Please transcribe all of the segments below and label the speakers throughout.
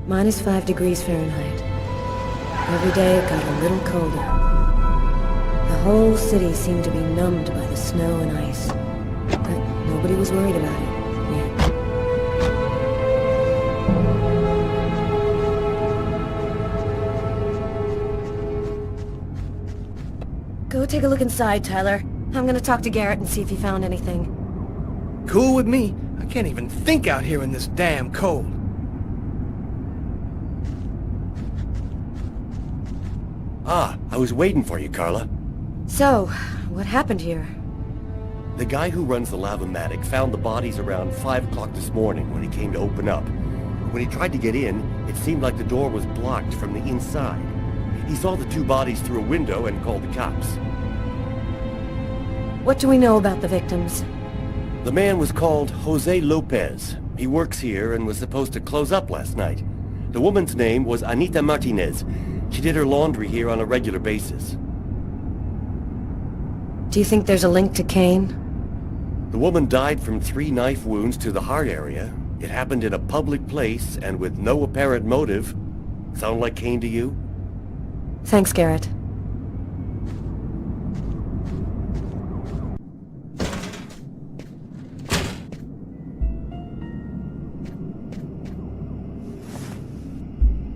Speaker 1: -5 degrees Fahrenheit. Every day it got a little colder. The whole city seemed to be numbed by the snow and ice. But nobody was worried about it yet. Go take a look inside, Tyler. I'm gonna talk to Garrett and see if he found anything.
Speaker 2: Cool with me. I can't even think out here in this damn cold.
Speaker 3: Ah, I was waiting for you, Carla.
Speaker 1: So, what happened here?
Speaker 3: The guy who runs the Lavomatic found the bodies around 5 o'clock this morning when he came to open up. When he tried to get in, it seemed like the door was blocked from the inside. He saw the 2 bodies through a window and called the cops.
Speaker 1: What do we know about the victims?
Speaker 3: The man was called Jose Lopez. He works here and was supposed to close up last night. The woman's name was Anita Martinez. She did her laundry here on a regular basis.
Speaker 1: Do you think there's a link to Kane?
Speaker 3: The woman died from 3 knife wounds to the heart area. It happened in a public place and with no apparent motive. Sound like Kane to you?
Speaker 1: Thanks, Garrett.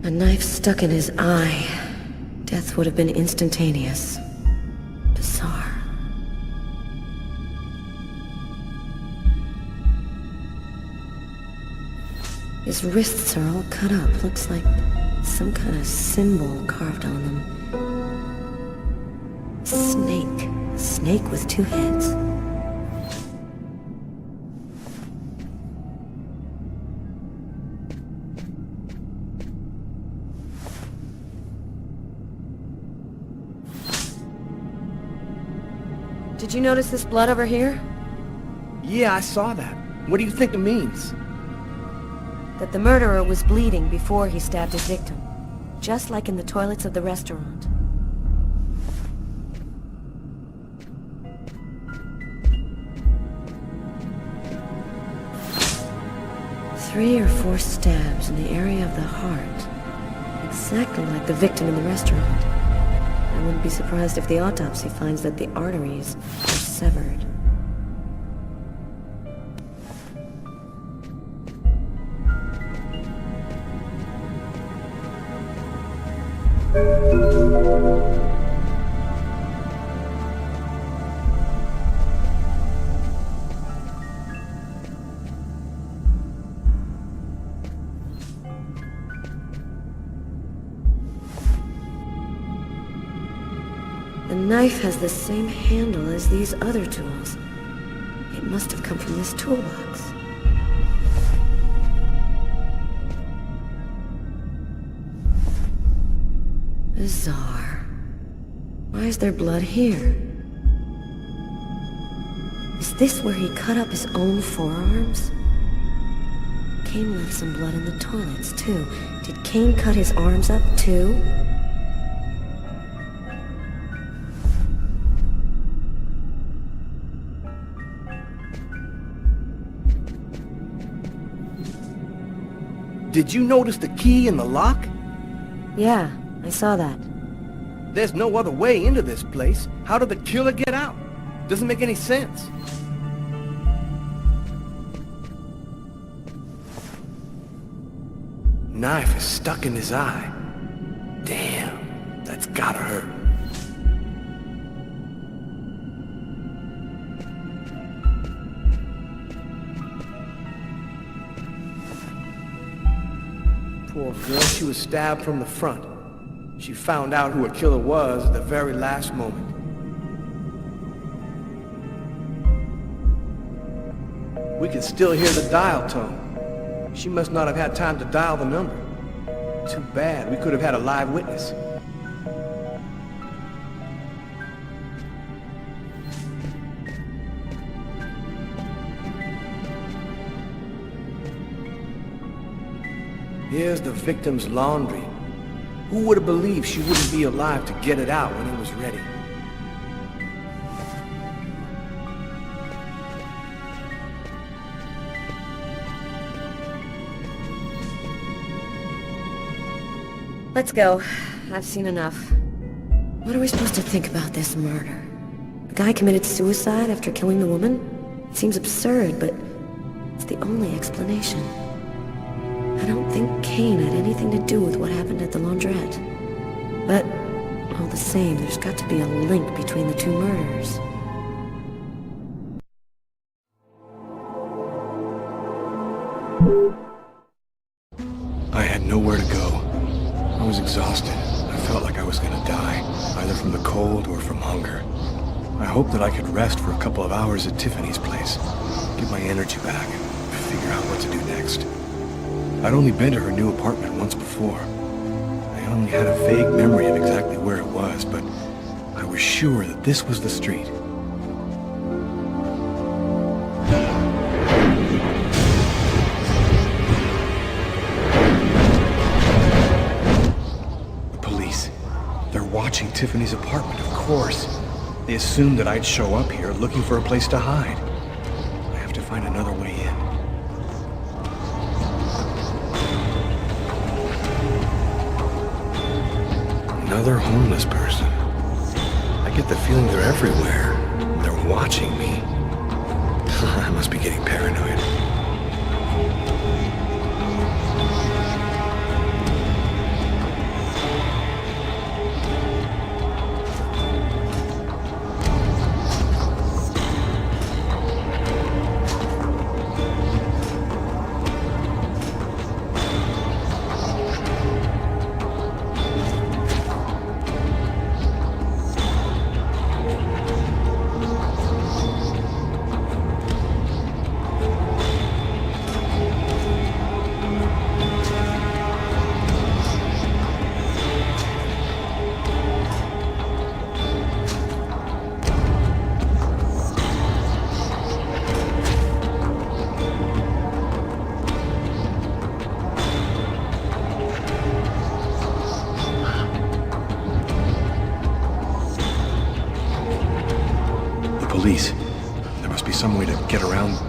Speaker 1: A knife stuck in his eye. Death would have been instantaneous. Bizarre. His wrists are all cut up. Looks like some kind of symbol carved on them. Snake. A snake with 2 heads. Did you notice this blood over here?
Speaker 2: Yeah, I saw that. What do you think it means?
Speaker 1: That the murderer was bleeding before he stabbed his victim. Just like in the toilets of the restaurant. Three or 4 stabs in the area of the heart. Exactly like the victim in the restaurant. I wouldn't be surprised if the autopsy finds that the arteries are severed. The knife has the same handle as these other tools. It must have come from this toolbox. Bizarre. Why is there blood here? Is this where he cut up his own forearms? Kane left some blood in the toilets, too. Did Kane cut his arms up, too?
Speaker 2: Did you notice the key in the lock?
Speaker 1: Yeah, I saw that.
Speaker 2: There's no other way into this place. How did the killer get out? Doesn't make any sense. Knife is stuck in his eye. Damn, that's gotta hurt. Poor girl, she was stabbed from the front. She found out who her killer was at the very last moment. We can still hear the dial tone. She must not have had time to dial the number. Too bad, we could have had a live witness. Here's the victim's laundry. Who would have believed she wouldn't be alive to get it out when it was ready?
Speaker 1: Let's go. I've seen enough. What are we supposed to think about this murder? The guy committed suicide after killing the woman? It seems absurd, but it's the only explanation. I don't think Kane had anything to do with what happened at the laundrette. But, all the same, there's got to be a link between the two murders.
Speaker 2: I had nowhere to go. I was exhausted. I felt like I was gonna die, either from the cold or from hunger. I hoped that I could rest for a couple of hours at Tiffany's place, get my energy back, and figure out what to do next. I'd only been to her new apartment once before. I only had a vague memory of exactly where it was, but I was sure that this was the street. The police. They're watching Tiffany's apartment, of course. They assumed that I'd show up here looking for a place to hide. I have to find another way in. Another homeless person. I get the feeling they're everywhere. They're watching me. I must be getting paranoid. Police. There must be some way to get around.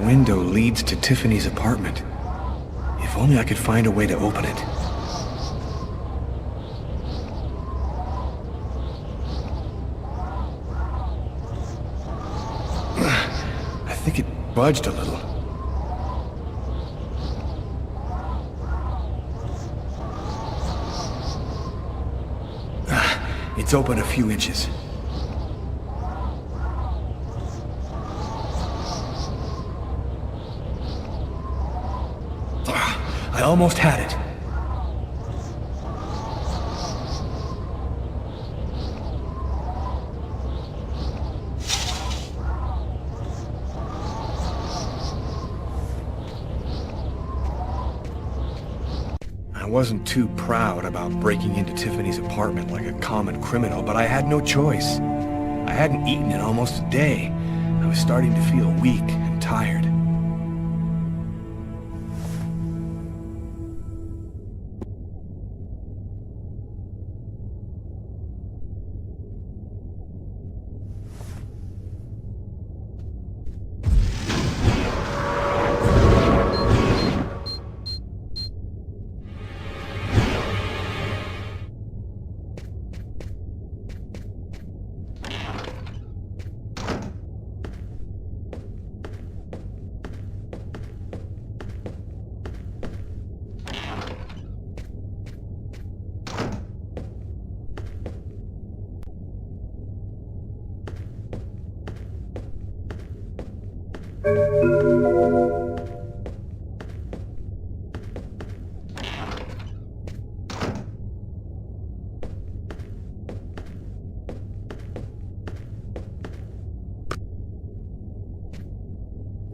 Speaker 2: window leads to Tiffany's apartment. If only I could find a way to open it. I think it budged a little. It's open a few inches. I almost had it. I wasn't too proud about breaking into Tiffany's apartment like a common criminal, but I had no choice. I hadn't eaten in almost a day. I was starting to feel weak and tired.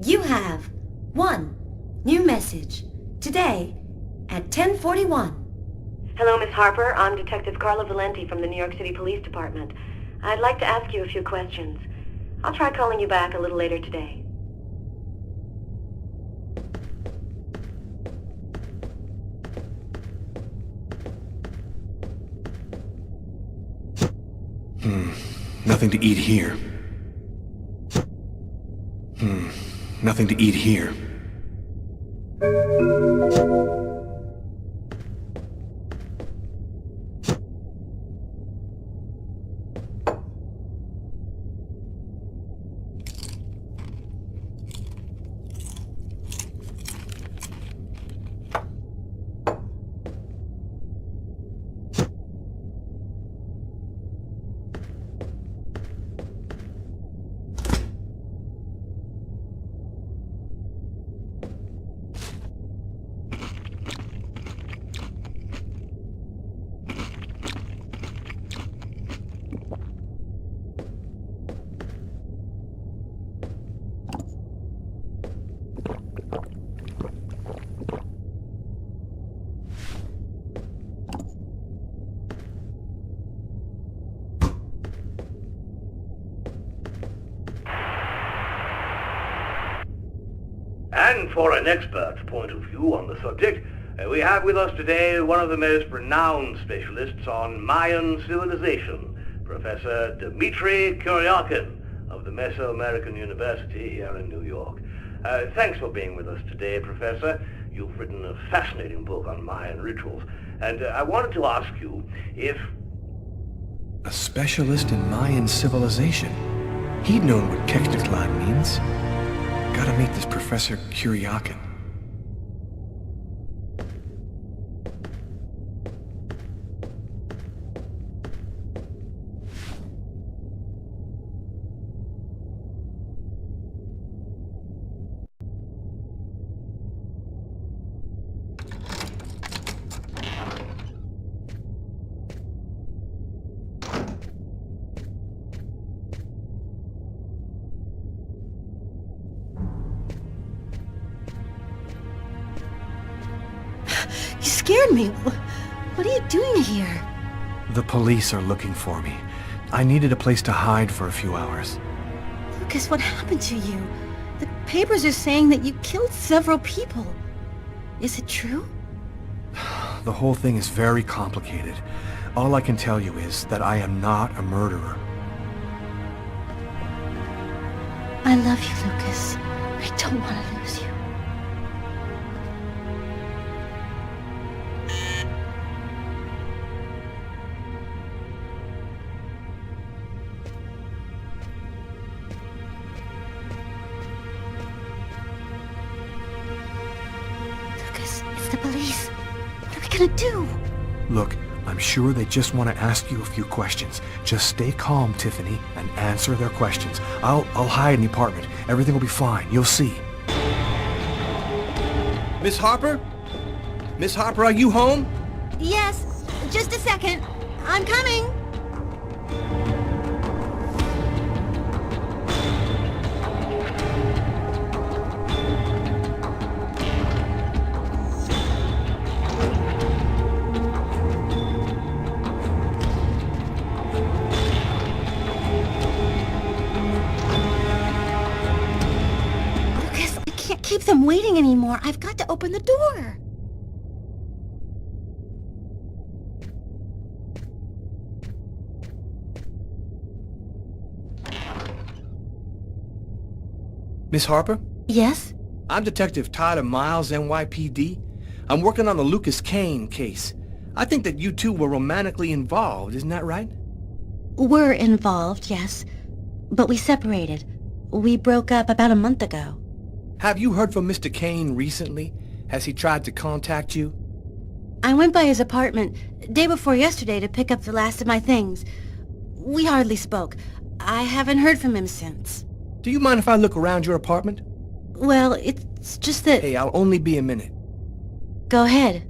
Speaker 1: You have one new message today at 10:41. Hello, Miss Harper. I'm Detective Carla Valenti from the New York City Police Department. I'd like to ask you a few questions. I'll try calling you back a little later today.
Speaker 2: Nothing to eat here. Nothing to eat here.
Speaker 4: And for an expert's point of view on the subject, we have with us today one of the most renowned specialists on Mayan civilization, Professor Dmitry Kuryakin of the Mesoamerican University here in New York. Thanks for being with us today, Professor. You've written a fascinating book on Mayan rituals, and I wanted to ask you if...
Speaker 2: A specialist in Mayan civilization. He'd known what Keknaklan means. Gotta meet this Professor Kuryakin.
Speaker 1: You scared me. What are you doing here?
Speaker 2: The police are looking for me. I needed a place to hide for a few hours.
Speaker 1: Lucas, what happened to you? The papers are saying that you killed several people. Is it true?
Speaker 2: The whole thing is very complicated. All I can tell you is that I am not a murderer.
Speaker 1: I love you, Lucas. I I don't want to lose you. Lucas, it's the police. What are we gonna do?
Speaker 2: Look, I'm sure they just want to ask you a few questions. Just stay calm, Tiffany, and answer their questions. I'll hide in the apartment. Everything will be fine. You'll see. Miss Harper? Miss Harper, are you home?
Speaker 1: Yes, just a second. I'm coming. Lucas, I can't keep them waiting anymore. I've got to open the door.
Speaker 2: Miss Harper?
Speaker 1: Yes?
Speaker 2: I'm Detective Tyler Miles, NYPD. I'm working on the Lucas Kane case. I think that you two were romantically involved, isn't that right?
Speaker 1: We're involved, yes. But we separated. We broke up about a month ago.
Speaker 2: Have you heard from Mr. Kane recently? Has he tried to contact you?
Speaker 1: I went by his apartment day before yesterday to pick up the last of my things. We hardly spoke. I haven't heard from him since.
Speaker 2: Do you mind if I look around your apartment?
Speaker 1: Well, it's just that...
Speaker 2: Hey, I'll only be a minute.
Speaker 1: Go ahead.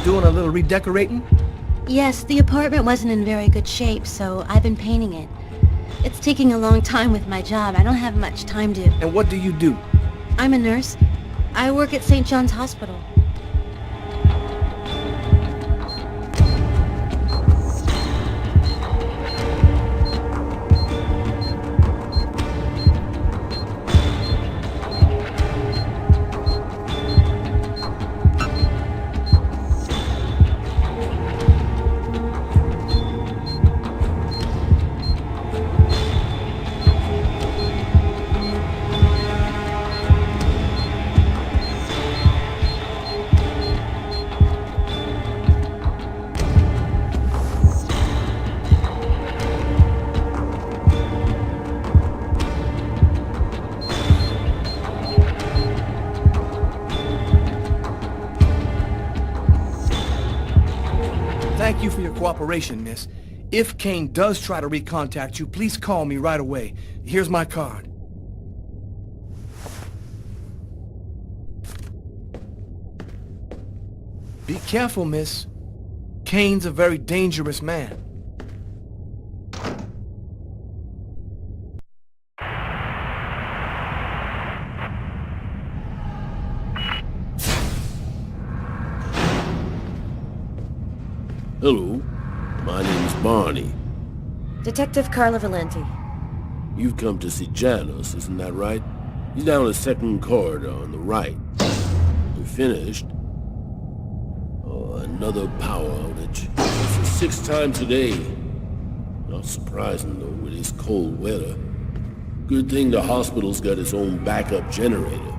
Speaker 2: Doing a little redecorating?
Speaker 1: Yes, the apartment wasn't in very good shape, so I've been painting it. It's taking a long time with my job. I don't have much time to...
Speaker 2: And what do you do?
Speaker 1: I'm a nurse. I work at St. John's Hospital.
Speaker 2: Thank you for your cooperation, miss. If Kane does try to recontact you, please call me right away. Here's my card. Be careful, miss. Kane's a very dangerous man.
Speaker 5: Hello, my name's Barney.
Speaker 1: Detective Carla Valenti.
Speaker 5: You've come to see Janus, isn't that right? He's down the second corridor on the right. We finished. Oh, another power outage. It's the sixth time today. Not surprising, though, with this cold weather. Good thing the hospital's got its own backup generator.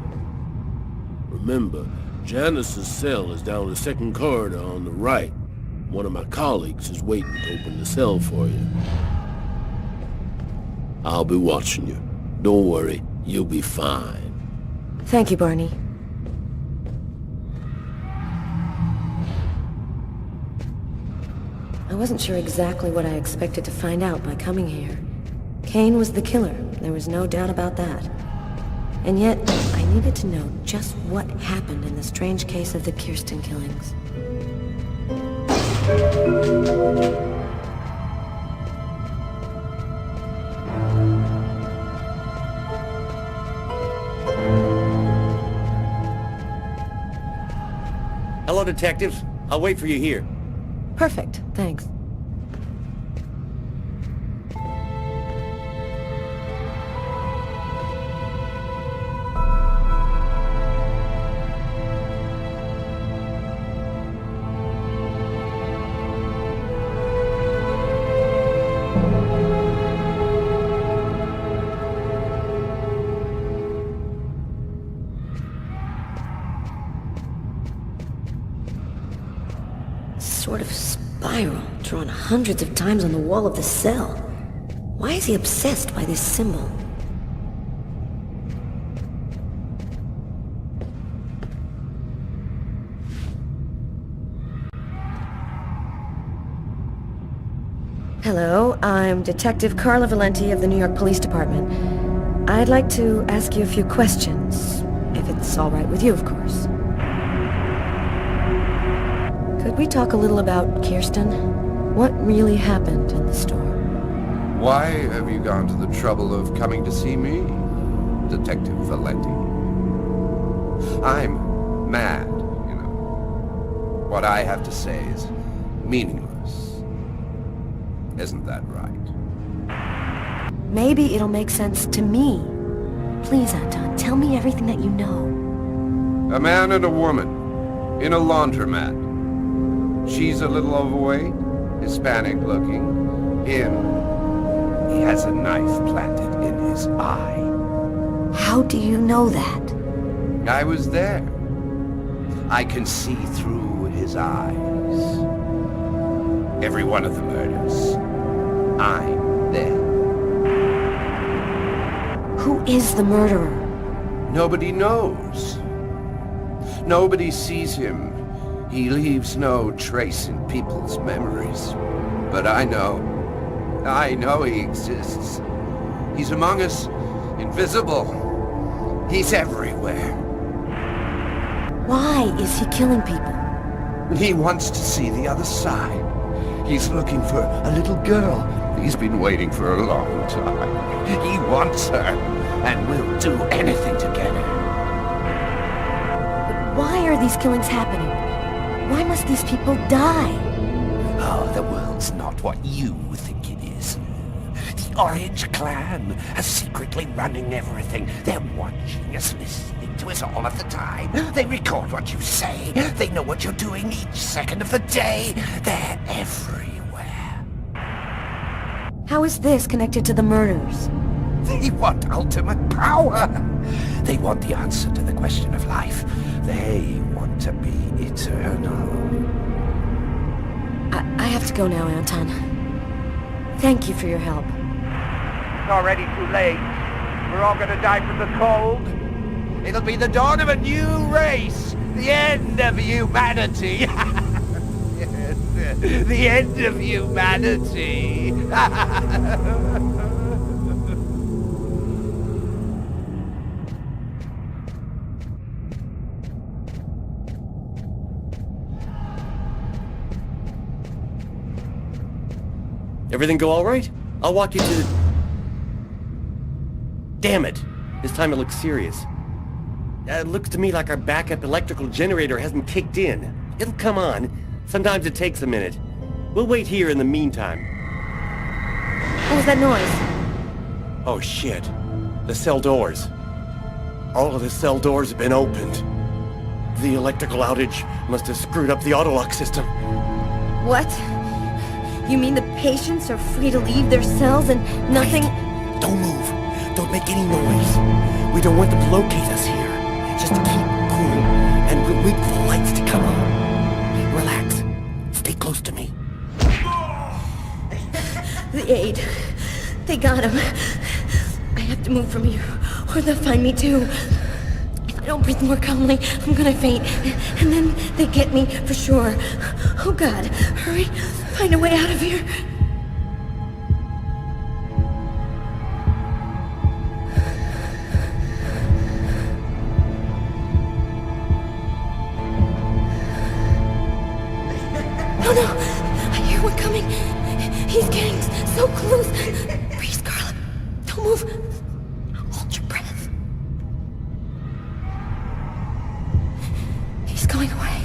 Speaker 5: Remember, Janus's cell is down the second corridor on the right. One of my colleagues is waiting to open the cell for you. I'll be watching you. Don't worry, you'll be fine.
Speaker 1: Thank you, Barney. I wasn't sure exactly what I expected to find out by coming here. Kane was the killer, there was no doubt about that. And yet, I needed to know just what happened in the strange case of the Kirsten killings.
Speaker 3: Hello, detectives. I'll wait for you here.
Speaker 1: Perfect, thanks. Sort of spiral drawn hundreds of times on the wall of the cell. Why is he obsessed by this symbol? Hello, I'm Detective Carla Valenti of the New York Police Department. I'd like to ask you a few questions, if it's all right with you, of course. Could we talk a little about Kirsten? What really happened in the store?
Speaker 6: Why have you gone to the trouble of coming to see me, Detective Valenti? I'm mad, you know. What I have to say is meaningless. Isn't that right?
Speaker 1: Maybe it'll make sense to me. Please, Anton, tell me everything that you know.
Speaker 6: A man and a woman in a laundromat. She's a little overweight, Hispanic-looking. He has a knife planted in his eye.
Speaker 1: How do you know that?
Speaker 6: I was there. I can see through his eyes. Every one of the murders. I'm there.
Speaker 1: Who is the murderer?
Speaker 6: Nobody knows. Nobody sees him. He leaves no trace in people's memories. But I know he exists. He's among us, invisible. He's everywhere.
Speaker 1: Why is he killing people?
Speaker 6: He wants to see the other side. He's looking for a little girl. He's been waiting for a long time. He wants her, and will do anything to get her.
Speaker 1: But why are these killings happening? Why must these people die?
Speaker 6: Oh, the world's not what you think it is. The Orange Clan are secretly running everything. They're watching us, listening to us all of the time. They record what you say. They know what you're doing each second of the day. They're everywhere.
Speaker 1: How is this connected to the murders?
Speaker 6: They want ultimate power. They want the answer to the question of life. They want to be eternal.
Speaker 1: I have to go now, Anton. Thank you for your help.
Speaker 7: It's already too late. We're all gonna die from the cold. It'll be the dawn of a new race. The end of humanity. The end of humanity.
Speaker 3: Everything go all right? I'll walk you to the... Damn it! This time it looks serious. It looks to me like our backup electrical generator hasn't kicked in. It'll come on. Sometimes it takes a minute. We'll wait here in the meantime.
Speaker 1: What was that noise?
Speaker 3: Oh shit. The cell doors. All of the cell doors have been opened. The electrical outage must have screwed up the auto-lock system.
Speaker 1: What? You mean the patients are free to leave their cells and nothing...
Speaker 3: Wait. Don't move. Don't make any noise. We don't want them to locate us here. Just keep cool, and we'll wait for the lights to come on. Relax. Stay close to me.
Speaker 1: The aide. They got him. I have to move from here, or they'll find me too. If I don't breathe more calmly, I'm gonna faint. And then they get me for sure. Oh God, hurry. Find a way out of here. No, no! I hear one coming. He's getting so close. Breathe, Carla. Don't move. Hold your breath. He's going away.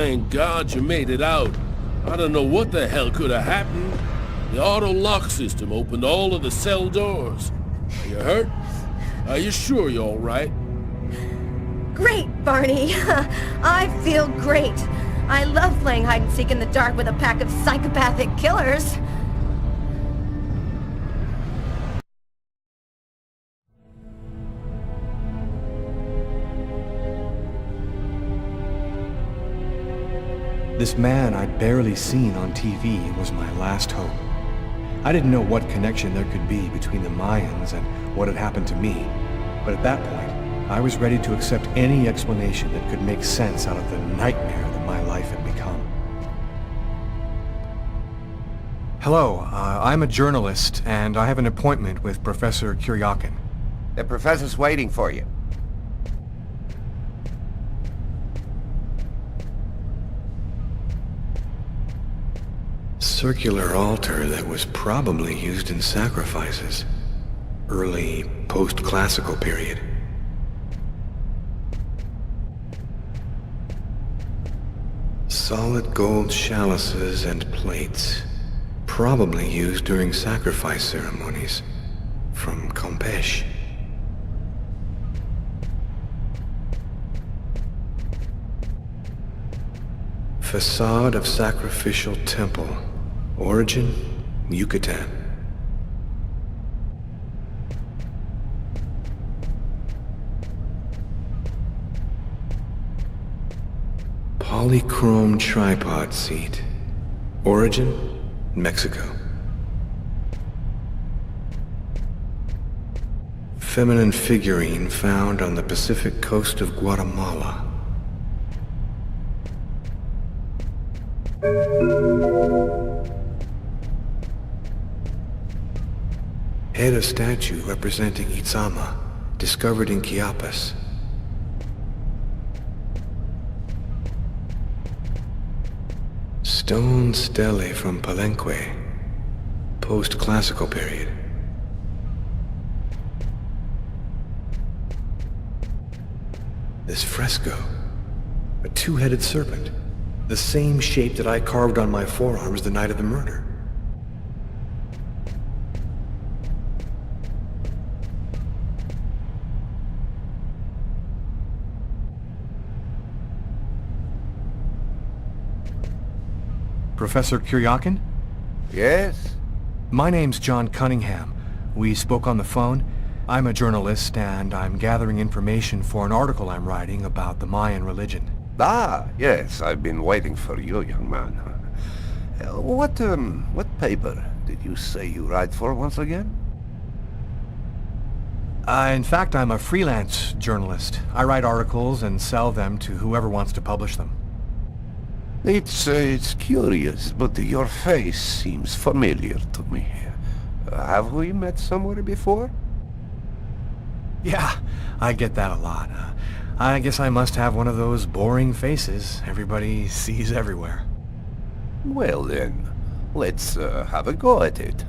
Speaker 5: Thank God you made it out. I don't know what the hell could have happened. The auto lock system opened all of the cell doors. Are you hurt? Are you sure you're all right?
Speaker 1: Great, Barney. I feel great. I love playing hide-and-seek in the dark with a pack of psychopathic killers.
Speaker 2: This man I'd barely seen on TV was my last hope. I didn't know what connection there could be between the Mayans and what had happened to me, but at that point, I was ready to accept any explanation that could make sense out of the nightmare that my life had become. Hello, I'm a journalist, and I have an appointment with Professor Kuryakin.
Speaker 7: The professor's waiting for you.
Speaker 2: Circular altar that was probably used in sacrifices. Early post-classical period. Solid gold chalices and plates. Probably used during sacrifice ceremonies. From Campeche. Facade of sacrificial temple. Origin, Yucatan. Polychrome tripod seat. Origin, Mexico. Feminine figurine found on the Pacific coast of Guatemala. Head of statue representing Itzama, discovered in Chiapas. Stone stele from Palenque, post-classical period. This fresco, a two-headed serpent, the same shape that I carved on my forearms the night of the murder. Professor Kuryakin?
Speaker 7: Yes?
Speaker 2: My name's John Cunningham. We spoke on the phone. I'm a journalist, and I'm gathering information for an article I'm writing about the Mayan religion.
Speaker 6: Ah, yes, I've been waiting for you, young man. What paper did you say you write for once again?
Speaker 2: In fact, I'm a freelance journalist. I write articles and sell them to whoever wants to publish them.
Speaker 6: It's curious, but your face seems familiar to me. Have we met somewhere before?
Speaker 2: Yeah, I get that a lot. I guess I must have one of those boring faces everybody sees everywhere.
Speaker 6: Well then, let's have a go at it.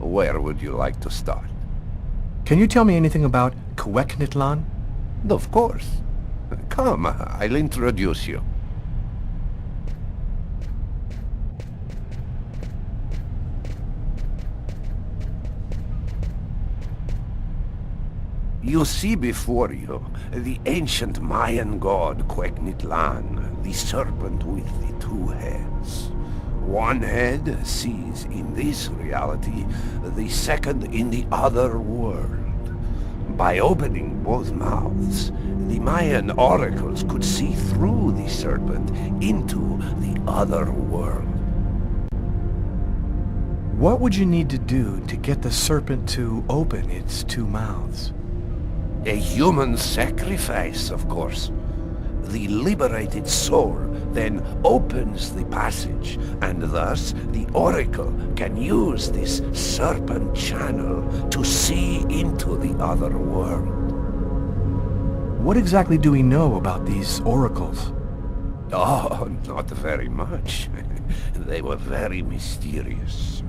Speaker 6: Where would you like to start?
Speaker 2: Can you tell me anything about Cuecnitlan?
Speaker 6: Of course. Come, I'll introduce you. You see before you the ancient Mayan god Cuecnitlan, the serpent with the two heads. One head sees in this reality, the second in the other world. By opening both mouths, the Mayan oracles could see through the serpent into the other world.
Speaker 2: What would you need to do to get the serpent to open its two mouths?
Speaker 6: A human sacrifice, of course. The liberated soul then opens the passage, and thus the oracle can use this serpent channel to see into the other world.
Speaker 2: What exactly do we know about these oracles?
Speaker 6: Oh, not very much. They were very mysterious.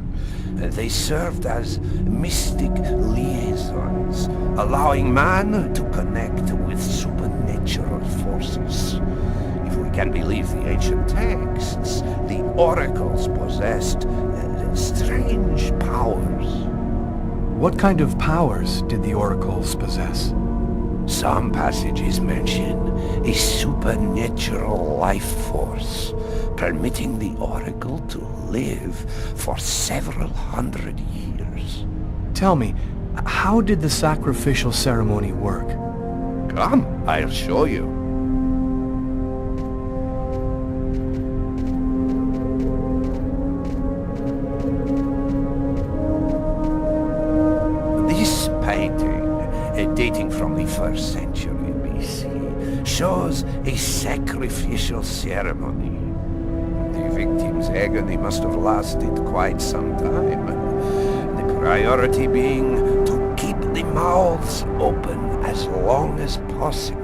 Speaker 6: They served as mystic liaisons, allowing man to connect with supernatural forces. If we can believe the ancient texts, the oracles possessed strange powers.
Speaker 2: What kind of powers did the oracles possess?
Speaker 6: Some passages mention a supernatural life force, permitting the oracle to live for several hundred years.
Speaker 2: Tell me, how did the sacrificial ceremony work?
Speaker 6: Come, I'll show you. This painting, dating from the 1st century BC, shows a sacrificial ceremony. The victim's agony must have lasted quite some time. The priority being to keep the mouths open as long as possible.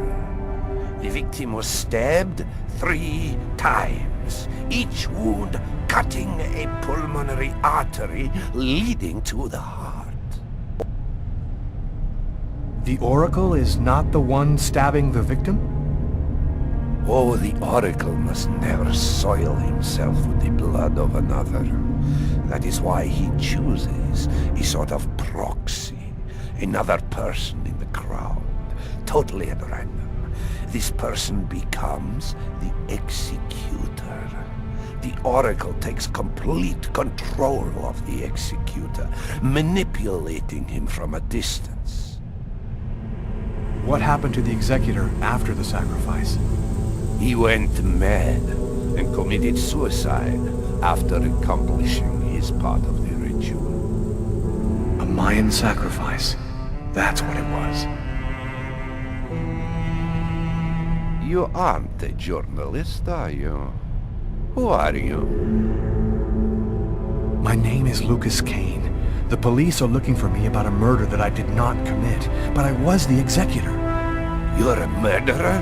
Speaker 6: The victim was stabbed 3 times, each wound cutting a pulmonary artery leading to the heart.
Speaker 2: The oracle is not the one stabbing the victim?
Speaker 6: Oh, the oracle must never soil himself with the blood of another. That is why he chooses a sort of proxy, another person in the crowd, totally at random. This person becomes the executor. The oracle takes complete control of the executor, manipulating him from a distance.
Speaker 2: What happened to the executor after the sacrifice?
Speaker 6: He went mad and committed suicide after accomplishing his part of the ritual.
Speaker 2: A Mayan sacrifice. That's what it was.
Speaker 6: You aren't a journalist, are you? Who are you?
Speaker 2: My name is Lucas Kane. The police are looking for me about a murder that I did not commit, but I was the executor.
Speaker 6: You're a murderer?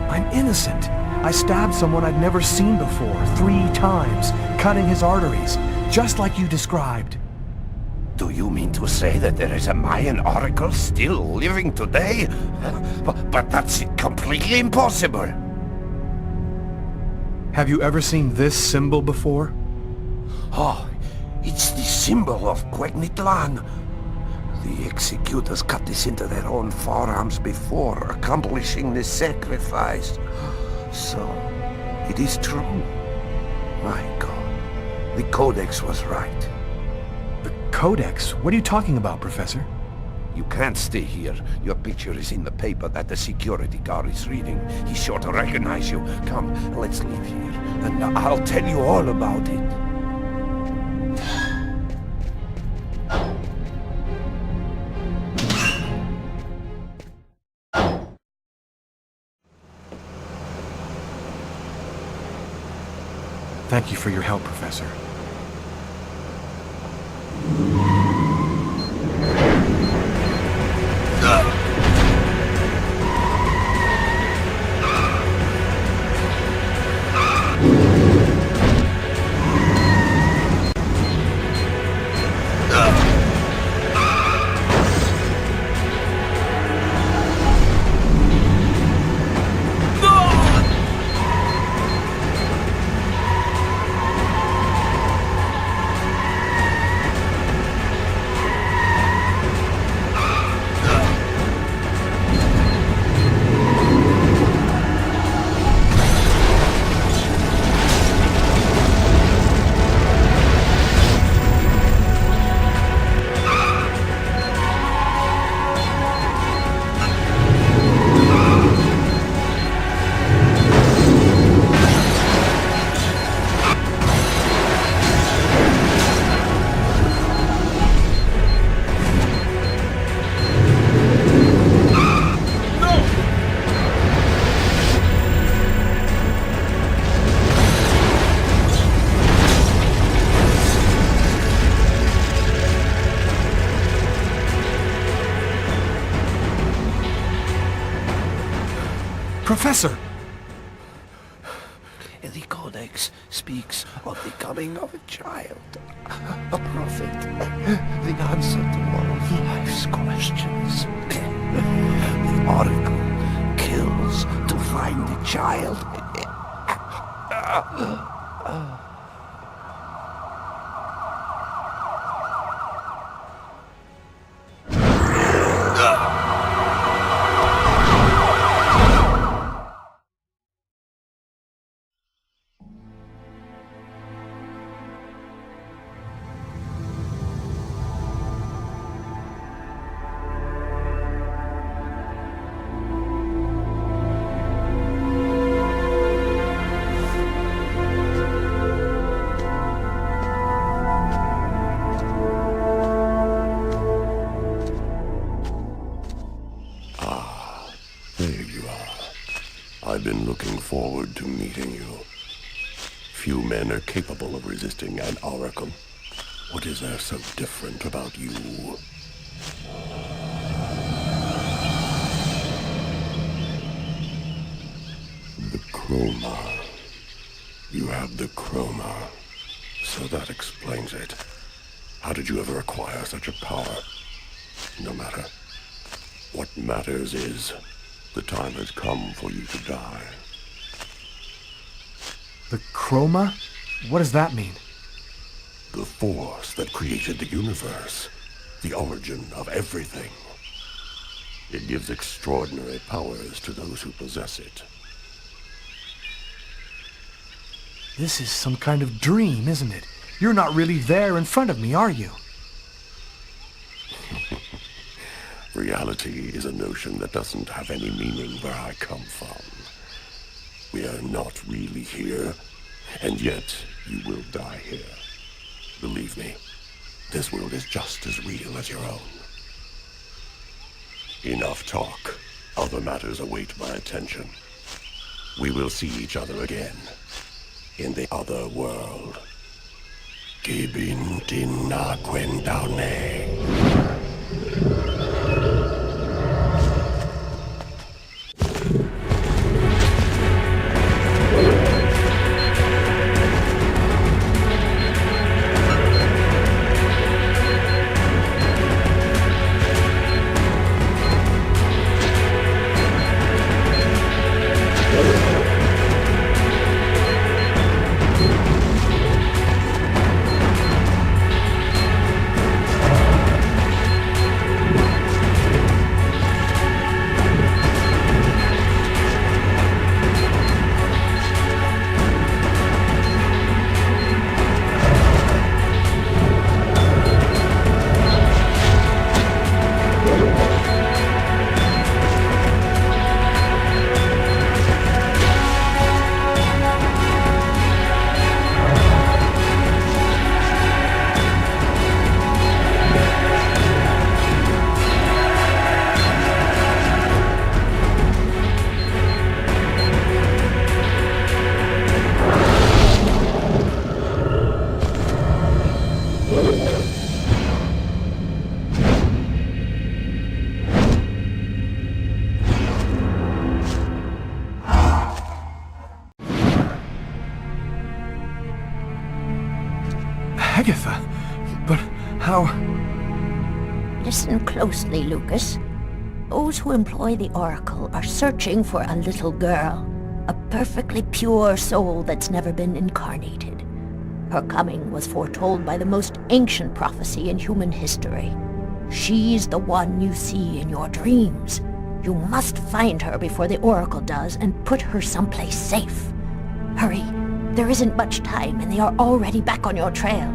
Speaker 2: I'm innocent. I stabbed someone I'd never seen before 3 times, cutting his arteries, just like you described.
Speaker 6: Do you mean to say that there is a Mayan oracle still living today? But that's completely impossible.
Speaker 2: Have you ever seen this symbol before?
Speaker 6: Oh, it's the symbol of Quegnitlan. The executors cut this into their own forearms before accomplishing the sacrifice. So, it is true. My God, the Codex was right.
Speaker 2: The Codex? What are you talking about, Professor?
Speaker 6: You can't stay here. Your picture is in the paper that the security guard is reading. He's sure to recognize you. Come, let's leave here, and I'll tell you all about it.
Speaker 2: Thank you for your help, Professor. Professor!
Speaker 6: The Codex speaks of the coming of a child, a prophet, the answer to all of life's questions. The oracle kills to find the child
Speaker 3: I've been looking forward to meeting you. Few men are capable of resisting an oracle. What is there so different about you? The chroma. You have the chroma. So that explains it. How did you ever acquire such a power? No matter. What matters is, the time has come for you to die.
Speaker 2: The chroma? What does that mean?
Speaker 3: The force that created the universe. The origin of everything. It gives extraordinary powers to those who possess it.
Speaker 2: This is some kind of dream, isn't it? You're not really there in front of me, are you?
Speaker 3: Reality is a notion that doesn't have any meaning where I come from. We are not really here, and yet you will die here. Believe me, this world is just as real as your own. Enough talk. Other matters await my attention. We will see each other again, in the other world. Gibin dinna quendaune.
Speaker 2: Agatha, but how...
Speaker 8: Listen closely, Lucas. Those who employ the Oracle are searching for a little girl, a perfectly pure soul that's never been incarnated. Her coming was foretold by the most ancient prophecy in human history. She's the one you see in your dreams. You must find her before the Oracle does and put her someplace safe. Hurry, there isn't much time and they are already back on your trail.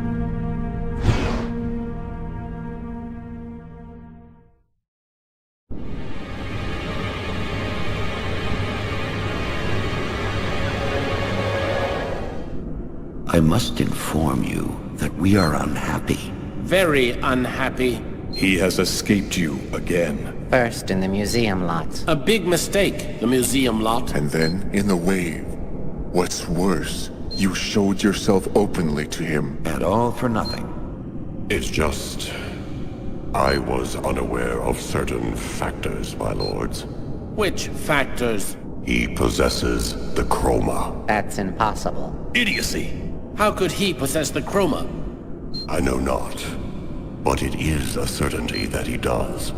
Speaker 6: I must inform you that we are unhappy.
Speaker 5: Very unhappy.
Speaker 2: He has escaped you again.
Speaker 9: First in the museum lot.
Speaker 5: A big mistake, the museum lot.
Speaker 10: And then in the wave. What's worse, you showed yourself openly to him.
Speaker 6: And all for nothing.
Speaker 3: It's just... I was unaware of certain factors, my lords.
Speaker 5: Which factors?
Speaker 3: He possesses the chroma.
Speaker 9: That's impossible.
Speaker 5: Idiocy. How could he possess the chroma?
Speaker 3: I know not, but it is a certainty that he does.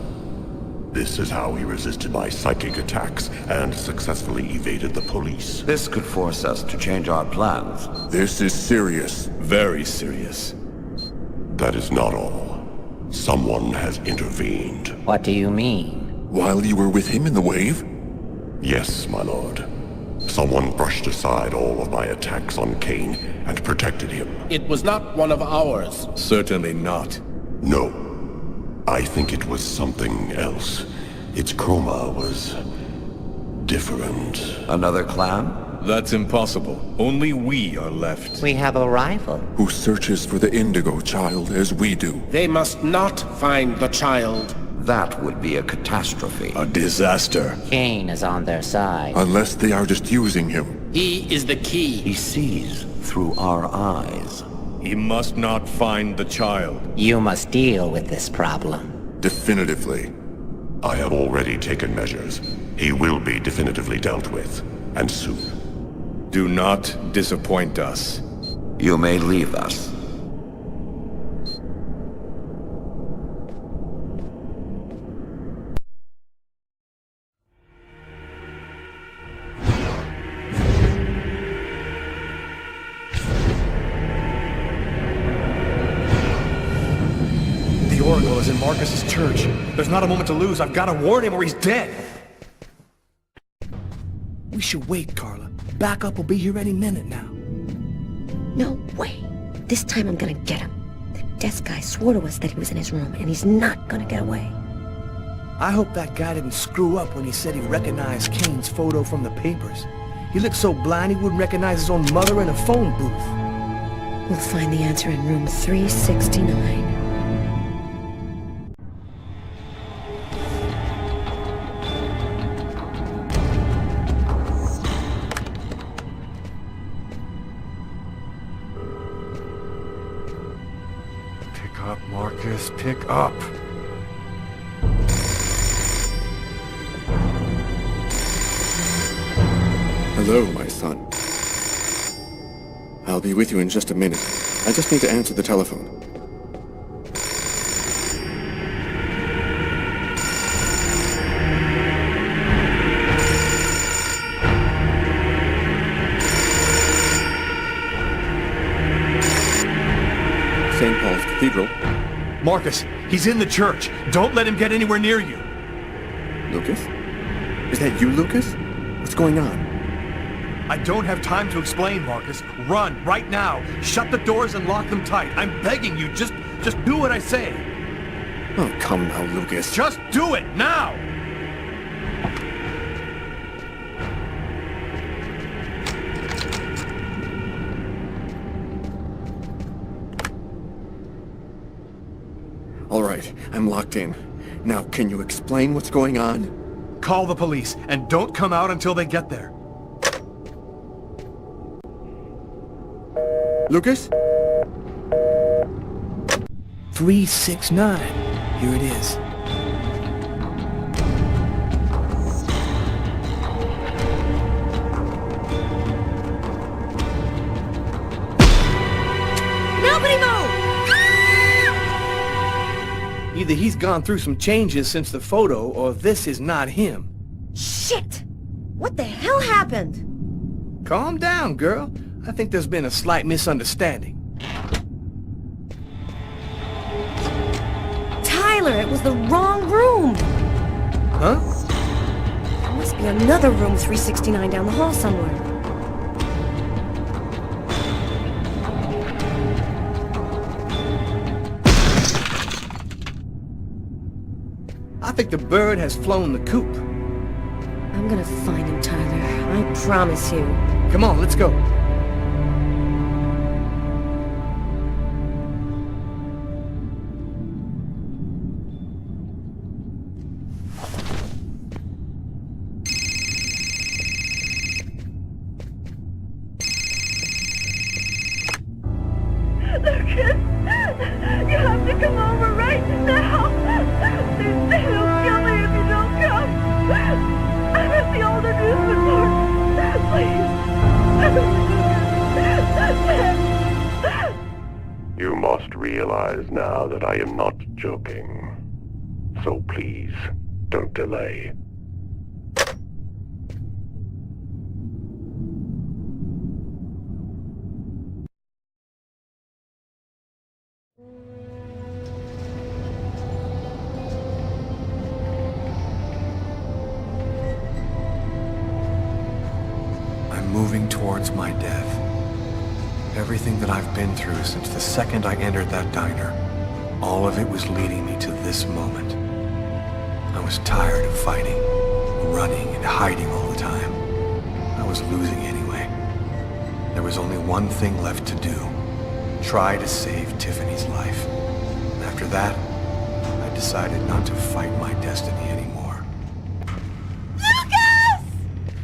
Speaker 11: This is how he resisted my psychic attacks and successfully evaded the police.
Speaker 6: This could force us to change our plans.
Speaker 10: This is serious.
Speaker 2: Very serious.
Speaker 11: That is not all. Someone has intervened.
Speaker 9: What do you mean?
Speaker 10: While you were with him in the wave?
Speaker 11: Yes, my lord. Someone brushed aside all of my attacks on Kane and protected him.
Speaker 5: It was not one of ours.
Speaker 2: Certainly not.
Speaker 11: No. I think it was something else. Its chroma was different.
Speaker 6: Another clan?
Speaker 2: That's impossible. Only we are left.
Speaker 9: We have a rival.
Speaker 10: Who searches for the Indigo child as we do.
Speaker 5: They must not find the child.
Speaker 6: That would be a catastrophe.
Speaker 2: A disaster.
Speaker 9: Kane is on their side.
Speaker 10: Unless they are just using him.
Speaker 5: He is the key.
Speaker 6: He sees through our eyes.
Speaker 2: He must not find the child.
Speaker 9: You must deal with this problem.
Speaker 10: Definitively.
Speaker 11: I have already taken measures. He will be definitively dealt with, and soon.
Speaker 2: Do not disappoint us.
Speaker 6: You may leave us.
Speaker 2: The Oracle is in Marcus's church. There's not a moment to lose. I've got to warn him or he's dead.
Speaker 12: We should wait, Carla. Backup will be here any minute now.
Speaker 1: No way. This time I'm gonna get him. The desk guy swore to us that he was in his room, and he's not gonna get away.
Speaker 12: I hope that guy didn't screw up when he said he recognized Kane's photo from the papers. He looked so blind he wouldn't recognize his own mother in a phone booth.
Speaker 1: We'll find the answer in room 369.
Speaker 2: Pick up, Marcus. Pick up.
Speaker 10: Hello, my son. I'll be with you in just a minute. I just need to answer the telephone. St. Paul's Cathedral.
Speaker 2: Marcus, he's in the church. Don't let him get anywhere near you.
Speaker 10: Lucas? Is that you, Lucas? What's going on?
Speaker 2: I don't have time to explain, Marcus. Run, right now. Shut the doors and lock them tight. I'm begging you, just do what I say.
Speaker 10: Oh, come now, Lucas.
Speaker 2: Just do it, now!
Speaker 10: All right, I'm locked in. Now, can you explain what's going on?
Speaker 2: Call the police, and don't come out until they get there.
Speaker 10: Lucas?
Speaker 12: 369. Here it is.
Speaker 1: Nobody move!
Speaker 12: Either he's gone through some changes since the photo, or this is not him.
Speaker 1: Shit! What the hell happened?
Speaker 12: Calm down, girl. I think there's been a slight misunderstanding.
Speaker 1: Tyler, it was the wrong room!
Speaker 12: Huh?
Speaker 1: There must be another room 369 down the hall somewhere.
Speaker 12: I think the bird has flown the coop.
Speaker 1: I'm gonna find him, Tyler. I promise you.
Speaker 12: Come on, let's go.
Speaker 13: Lucas, you have to come over right now. They'll kill me if you don't come. I'm at the older news report. Please.
Speaker 11: You must realize now that I am not joking. So please, Don't delay.
Speaker 2: I'm moving towards my death. Everything that I've been through since the second I entered that diner, all of it was leading me to this moment. I was tired of fighting, running and hiding all the time. I was losing anyway. There was only one thing left to do. Try to save Tiffany's life. And after that, I decided not to fight my destiny anymore.
Speaker 13: Lucas!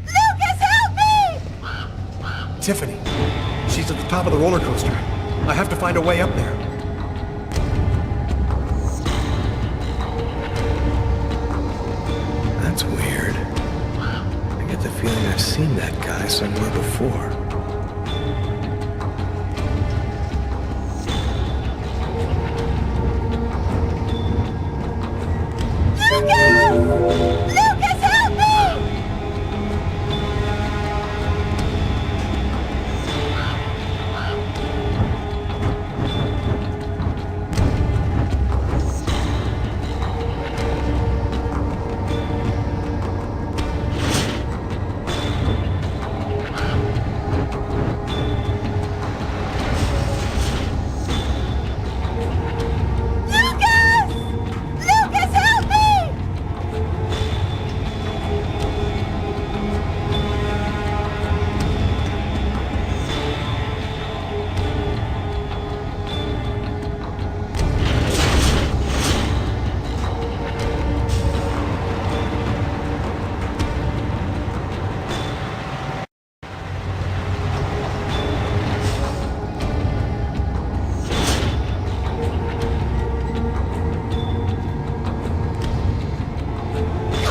Speaker 13: Lucas, help me!
Speaker 2: Tiffany! She's at the top of the roller coaster. I have to find a way up there. That's weird. I get the feeling I've seen that guy somewhere before.
Speaker 13: Lucas! Lucas, help me! Lucas, help me!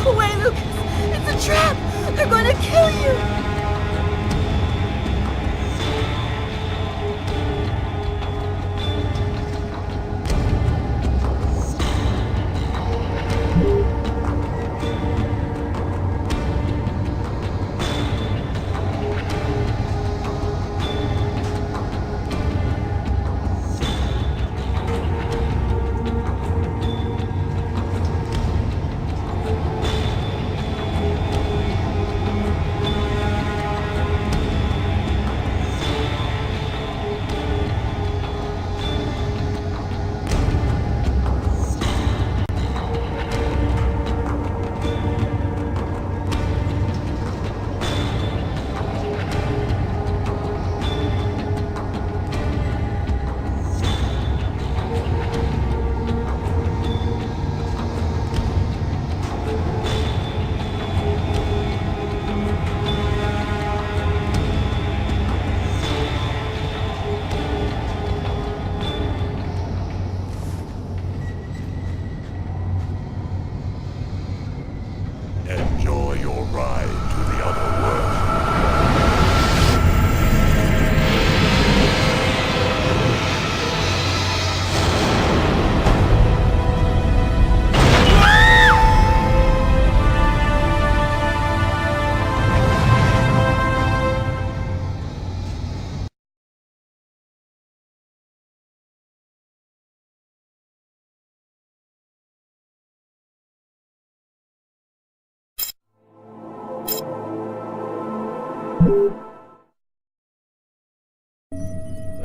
Speaker 13: Go away, Lucas! It's a trap! They're going to kill you!
Speaker 11: Enjoy your ride to the other world.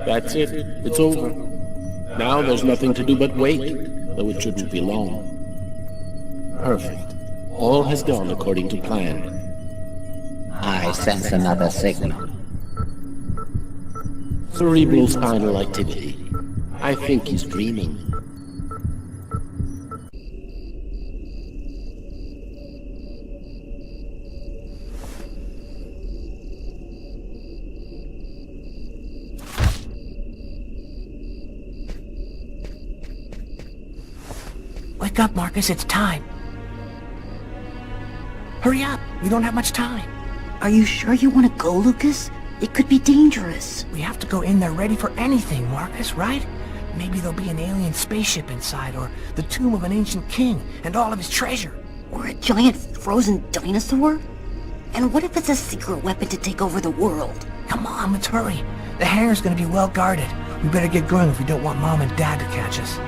Speaker 5: That's it. It's over. Now there's nothing to do but wait, though it shouldn't be long. Perfect. All has gone according to plan.
Speaker 9: I sense another signal.
Speaker 5: Cerebral spinal activity. I think he's dreaming.
Speaker 12: Wake up, Marcus, it's time. Hurry up, we don't have much time.
Speaker 8: Are you sure you want to go, Lucas? It could be dangerous.
Speaker 12: We have to go in there ready for anything, Marcus, right? Maybe there'll be an alien spaceship inside, or the tomb of an ancient king, and all of his treasure.
Speaker 8: Or a giant frozen dinosaur? And what if it's a secret weapon to take over the world?
Speaker 12: Come on, let's hurry. The hangar's gonna be well guarded. We better get going if we don't want Mom and Dad to catch us.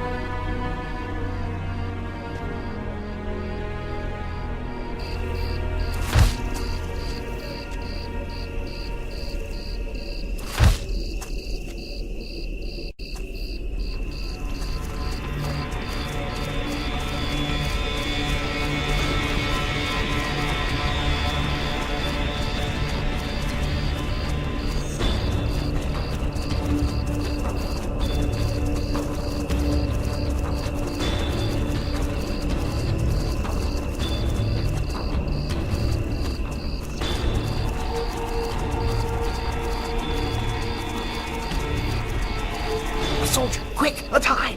Speaker 12: Soldier, quick, let's hide!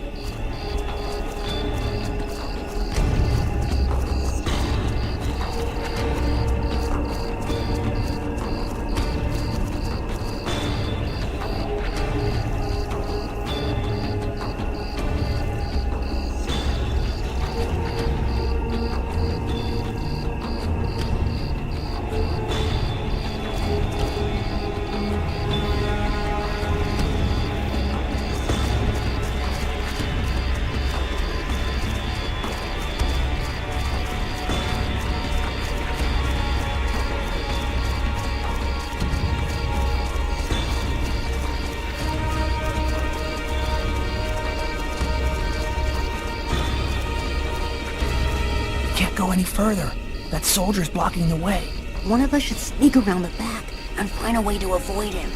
Speaker 12: Can't go any further. That soldier's blocking the way.
Speaker 8: One of us should sneak around the back and find a way to avoid him.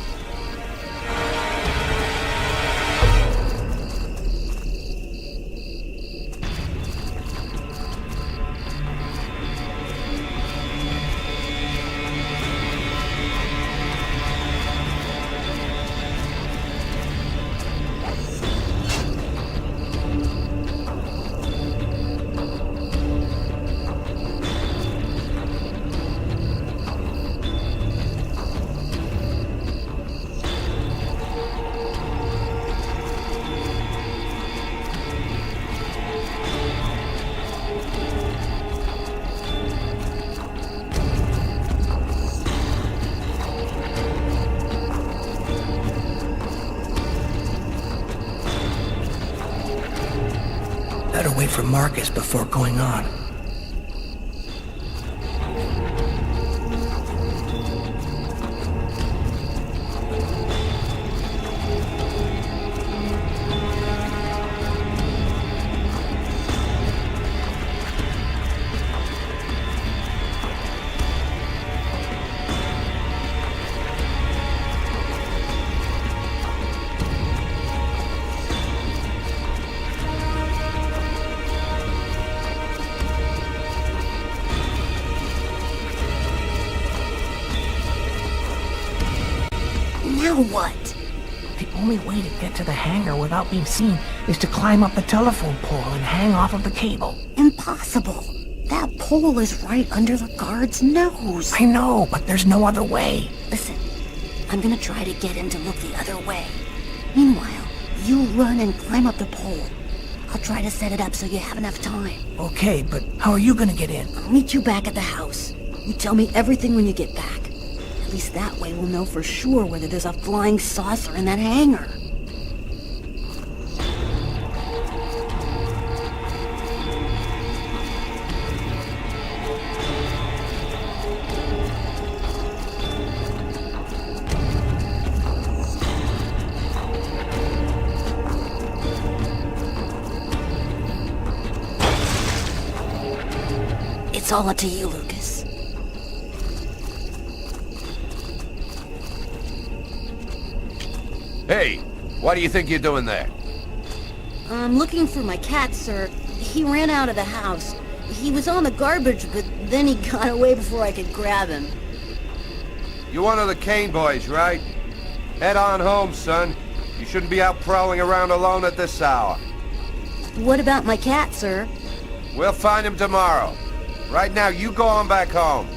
Speaker 12: Better wait for Marcus before going on.
Speaker 8: Now what?
Speaker 12: The only way to get to the hangar without being seen is to climb up the telephone pole and hang off of the cable.
Speaker 8: Impossible. That pole is right under the guard's nose.
Speaker 12: I know, but there's no other way.
Speaker 8: Listen, I'm gonna try to get him to look the other way. Meanwhile, you run and climb up the pole. I'll try to set it up so you have enough time.
Speaker 12: Okay, but how are you gonna get in?
Speaker 8: I'll meet you back at the house. You tell me everything when you get back. At least that way we'll know for sure whether there's a flying saucer in that hangar. It's all up to you, Lucas.
Speaker 7: Hey, what do you think you're doing there?
Speaker 8: I'm looking for my cat, sir. He ran out of the house. He was on the garbage, but then he got away before I could grab him.
Speaker 7: You're one of the Kane boys, right? Head on home, son. You shouldn't be out prowling around alone at this hour.
Speaker 8: What about my cat, sir?
Speaker 7: We'll find him tomorrow. Right now, you go on back home.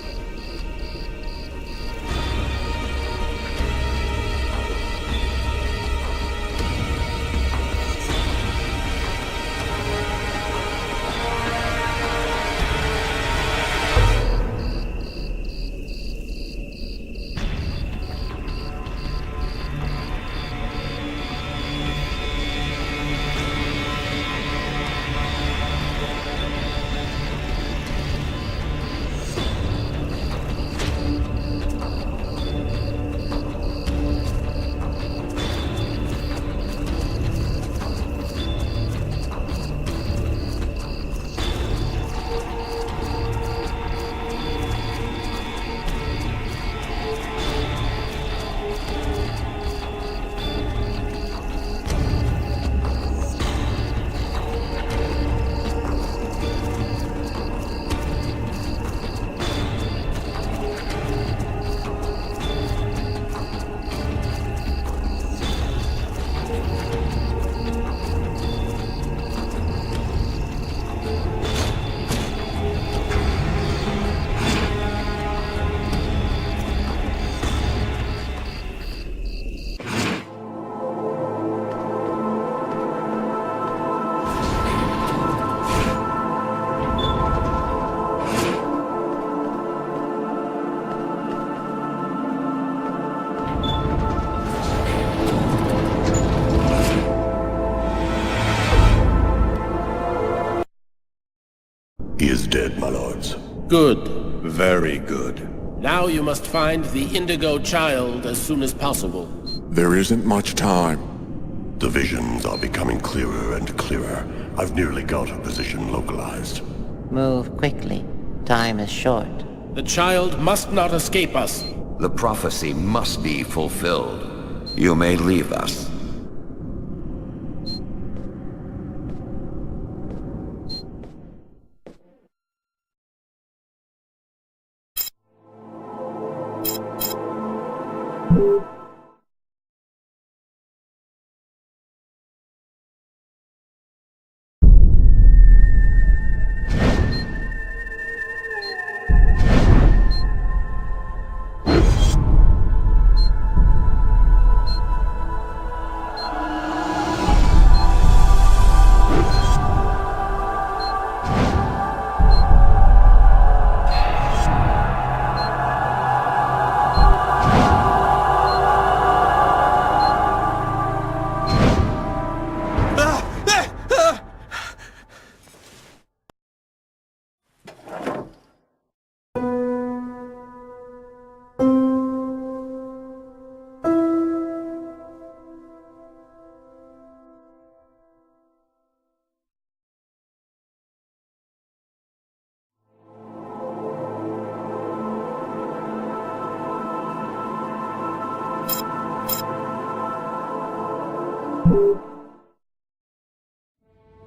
Speaker 5: Good.
Speaker 11: Very good.
Speaker 5: Now you must find the Indigo child as soon as possible.
Speaker 10: There isn't much time.
Speaker 11: The visions are becoming clearer and clearer. I've nearly got a position localized.
Speaker 9: Move quickly. Time is short.
Speaker 5: The child must not escape us.
Speaker 6: The prophecy must be fulfilled. You may leave us.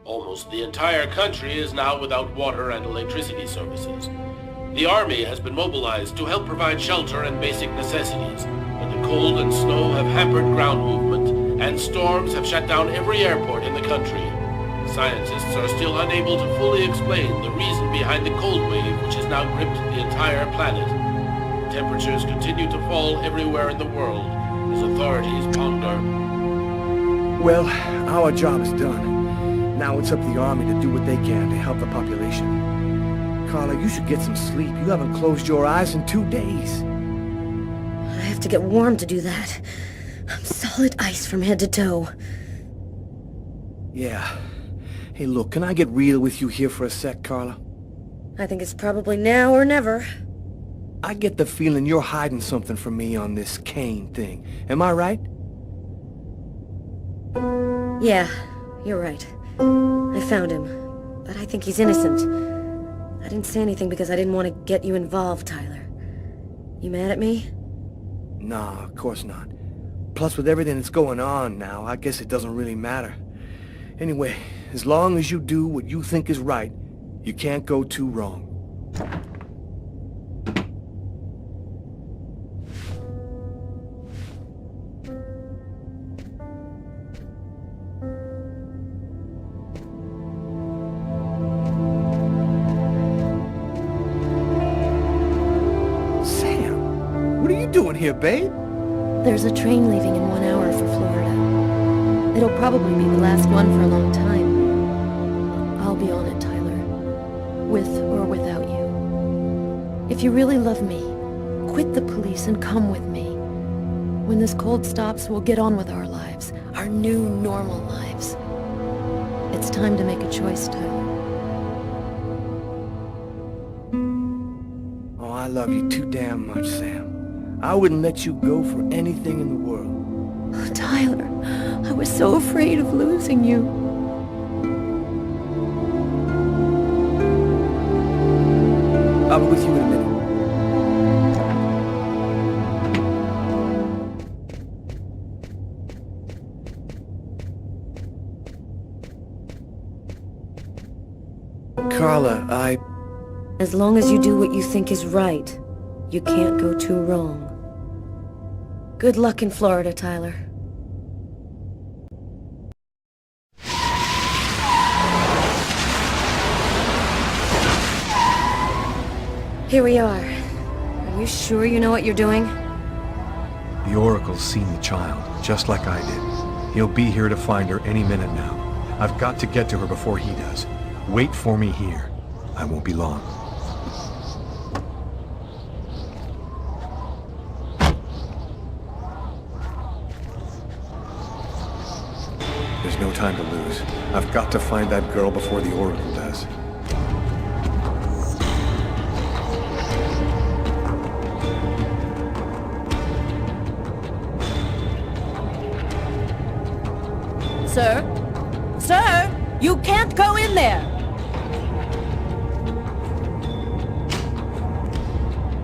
Speaker 5: Almost the entire country is now without water and electricity services. The army has been mobilized to help provide shelter and basic necessities, but the cold and snow have hampered ground movement, and storms have shut down every airport in the country. Scientists are still unable to fully explain the reason behind the cold wave which has now gripped the entire planet. Temperatures continue to fall everywhere in the world as authorities ponder.
Speaker 12: Well, our job is done. Now it's up to the army to do what they can to help the population. Carla, you should get some sleep. You haven't closed your eyes in 2 days.
Speaker 1: I have to get warm to do that. I'm solid ice from head to toe.
Speaker 12: Yeah. Hey, look, can I get real with you here for a sec, Carla?
Speaker 1: I think it's probably now or never.
Speaker 12: I get the feeling you're hiding something from me on this Kane thing. Am I right?
Speaker 1: Yeah, you're right. I found him, but I think he's innocent. I didn't say anything because I didn't want to get you involved, Tyler. You mad at me?
Speaker 12: Nah, of course not. Plus, with everything that's going on now, I guess it doesn't really matter. Anyway, as long as you do what you think is right, you can't go too wrong. What are you doing here, babe?
Speaker 8: There's a train leaving in 1 hour for Florida. It'll probably be the last one for a long time. I'll be on it, Tyler. With or without you. If you really love me, quit the police and come with me. When this cold stops, we'll get on with our lives. Our new, normal lives. It's time to make a choice, Tyler.
Speaker 12: Oh, I love you too damn much, Sam. I wouldn't let you go for anything in the world.
Speaker 8: Oh, Tyler, I was so afraid of losing you.
Speaker 12: I'll be with you in a minute. Carla,
Speaker 1: As long as you do what you think is right, you can't go too wrong. Good luck in Florida, Tyler. Here we are. Are you sure you know what you're doing?
Speaker 2: The Oracle's seen the child, just like I did. He'll be here to find her any minute now. I've got to get to her before he does. Wait for me here. I won't be long. There's no time to lose. I've got to find that girl before the Oracle does.
Speaker 8: sir. Sir, you can't go in there.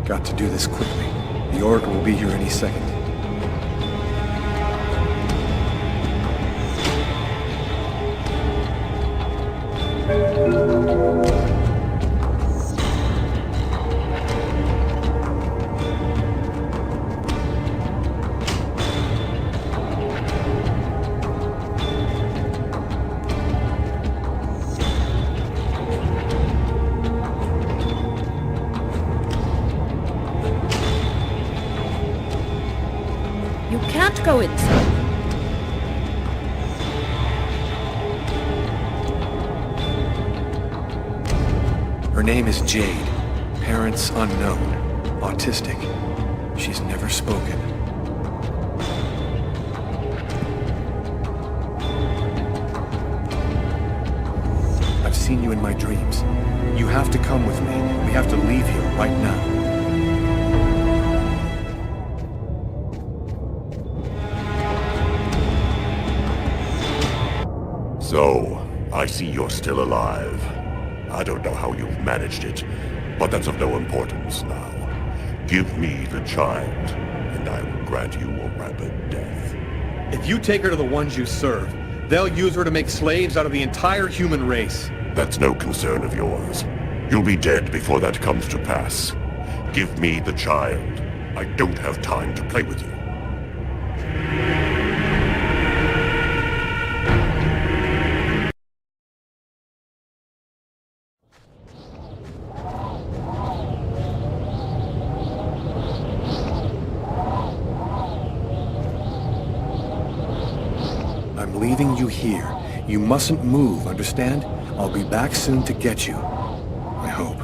Speaker 2: Got to do this quickly. The Oracle will be here any second.
Speaker 8: You can't go in, sir.
Speaker 2: Her name is Jade. Parents unknown. Autistic. She's never spoken. I've seen you in my dreams. You have to come with me. We have to leave here right now.
Speaker 11: So, I see you're still alive. I don't know how you've managed it, but that's of no importance now. Give me the child, and I will grant you a rapid death.
Speaker 2: If you take her to the ones you serve, they'll use her to make slaves out of the entire human race.
Speaker 11: That's no concern of yours. You'll be dead before that comes to pass. Give me the child. I don't have time to play with you.
Speaker 2: I'm leaving you here. You mustn't move, understand? I'll be back soon to get you. I hope.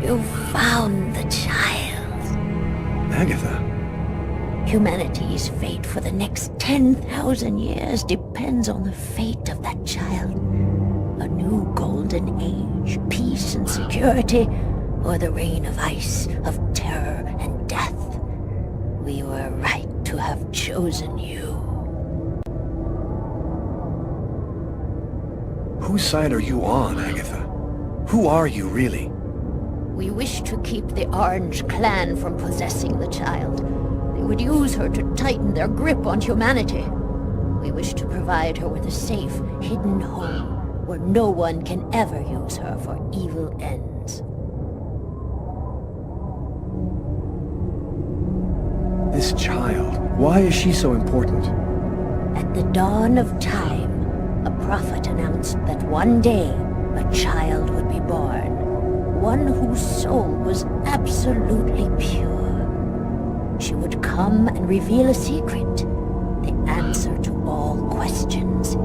Speaker 8: You found the child.
Speaker 2: Agatha.
Speaker 8: Humanity's fate for the next 10,000 years depends on the fate of that child. A new golden age, peace and security, or the reign of ice, of terror and death. We were right to have chosen you.
Speaker 2: Whose side are you on, Agatha? Who are you, really?
Speaker 8: We wish to keep the Orange Clan from possessing the child. They would use her to tighten their grip on humanity. We wish to provide her with a safe, hidden home where no one can ever use her for evil ends.
Speaker 2: This child, why is she so important?
Speaker 8: At the dawn of time, a prophet announced that one day a child would be born. One whose soul was absolutely pure. She would come and reveal a secret, the answer to all questions.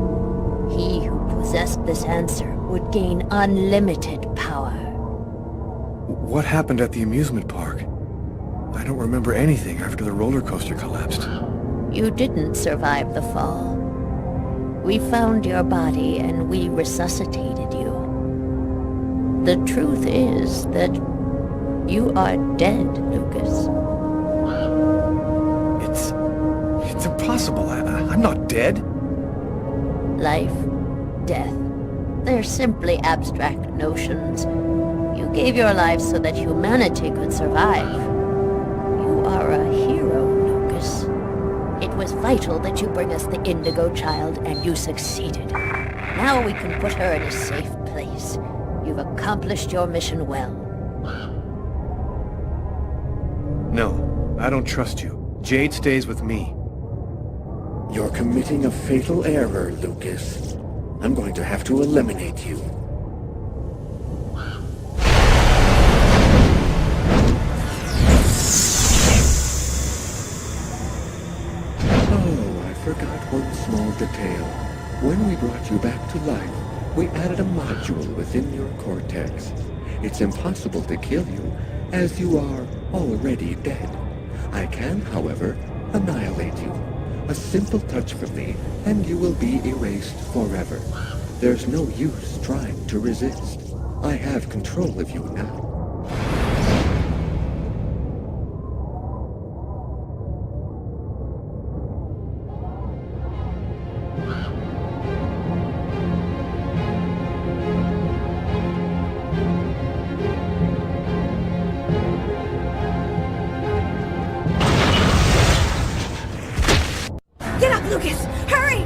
Speaker 8: He who possessed this answer would gain unlimited power.
Speaker 2: What happened at the amusement park? I don't remember anything after the roller coaster collapsed.
Speaker 8: You didn't survive the fall. We found your body and we resuscitated you. The truth is that you are dead, Lucas.
Speaker 2: It's impossible. I'm not dead.
Speaker 8: Life, death, they're simply abstract notions. You gave your life so that humanity could survive. You are a hero, Lucas. It was vital that you bring us the Indigo child, and you succeeded. Now we can put her in a safe place. You've accomplished your mission well.
Speaker 2: No, I don't trust you. Jade stays with me.
Speaker 10: You're committing a fatal error, Lucas. I'm going to have to eliminate you. Oh, I forgot one small detail. When we brought you back to life, we added a module within your cortex. It's impossible to kill you, as you are already dead. I can, however, annihilate you. A simple touch from me, and you will be erased forever. There's no use trying to resist. I have control of you now.
Speaker 1: Get up, Lucas! Hurry!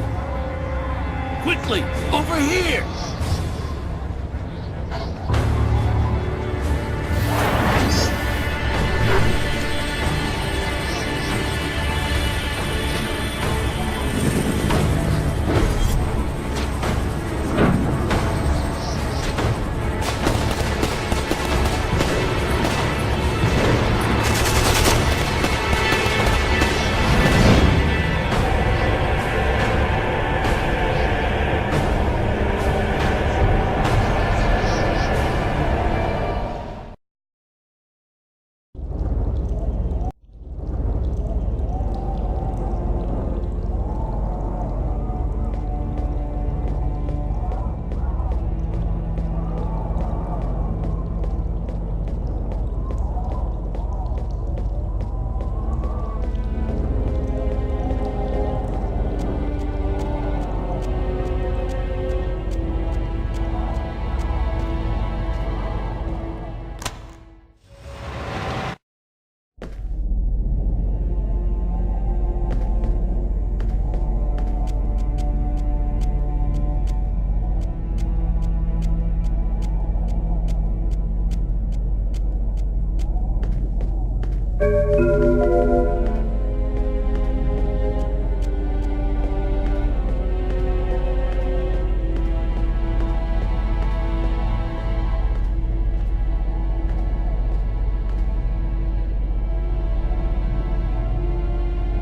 Speaker 5: Quickly! Over here!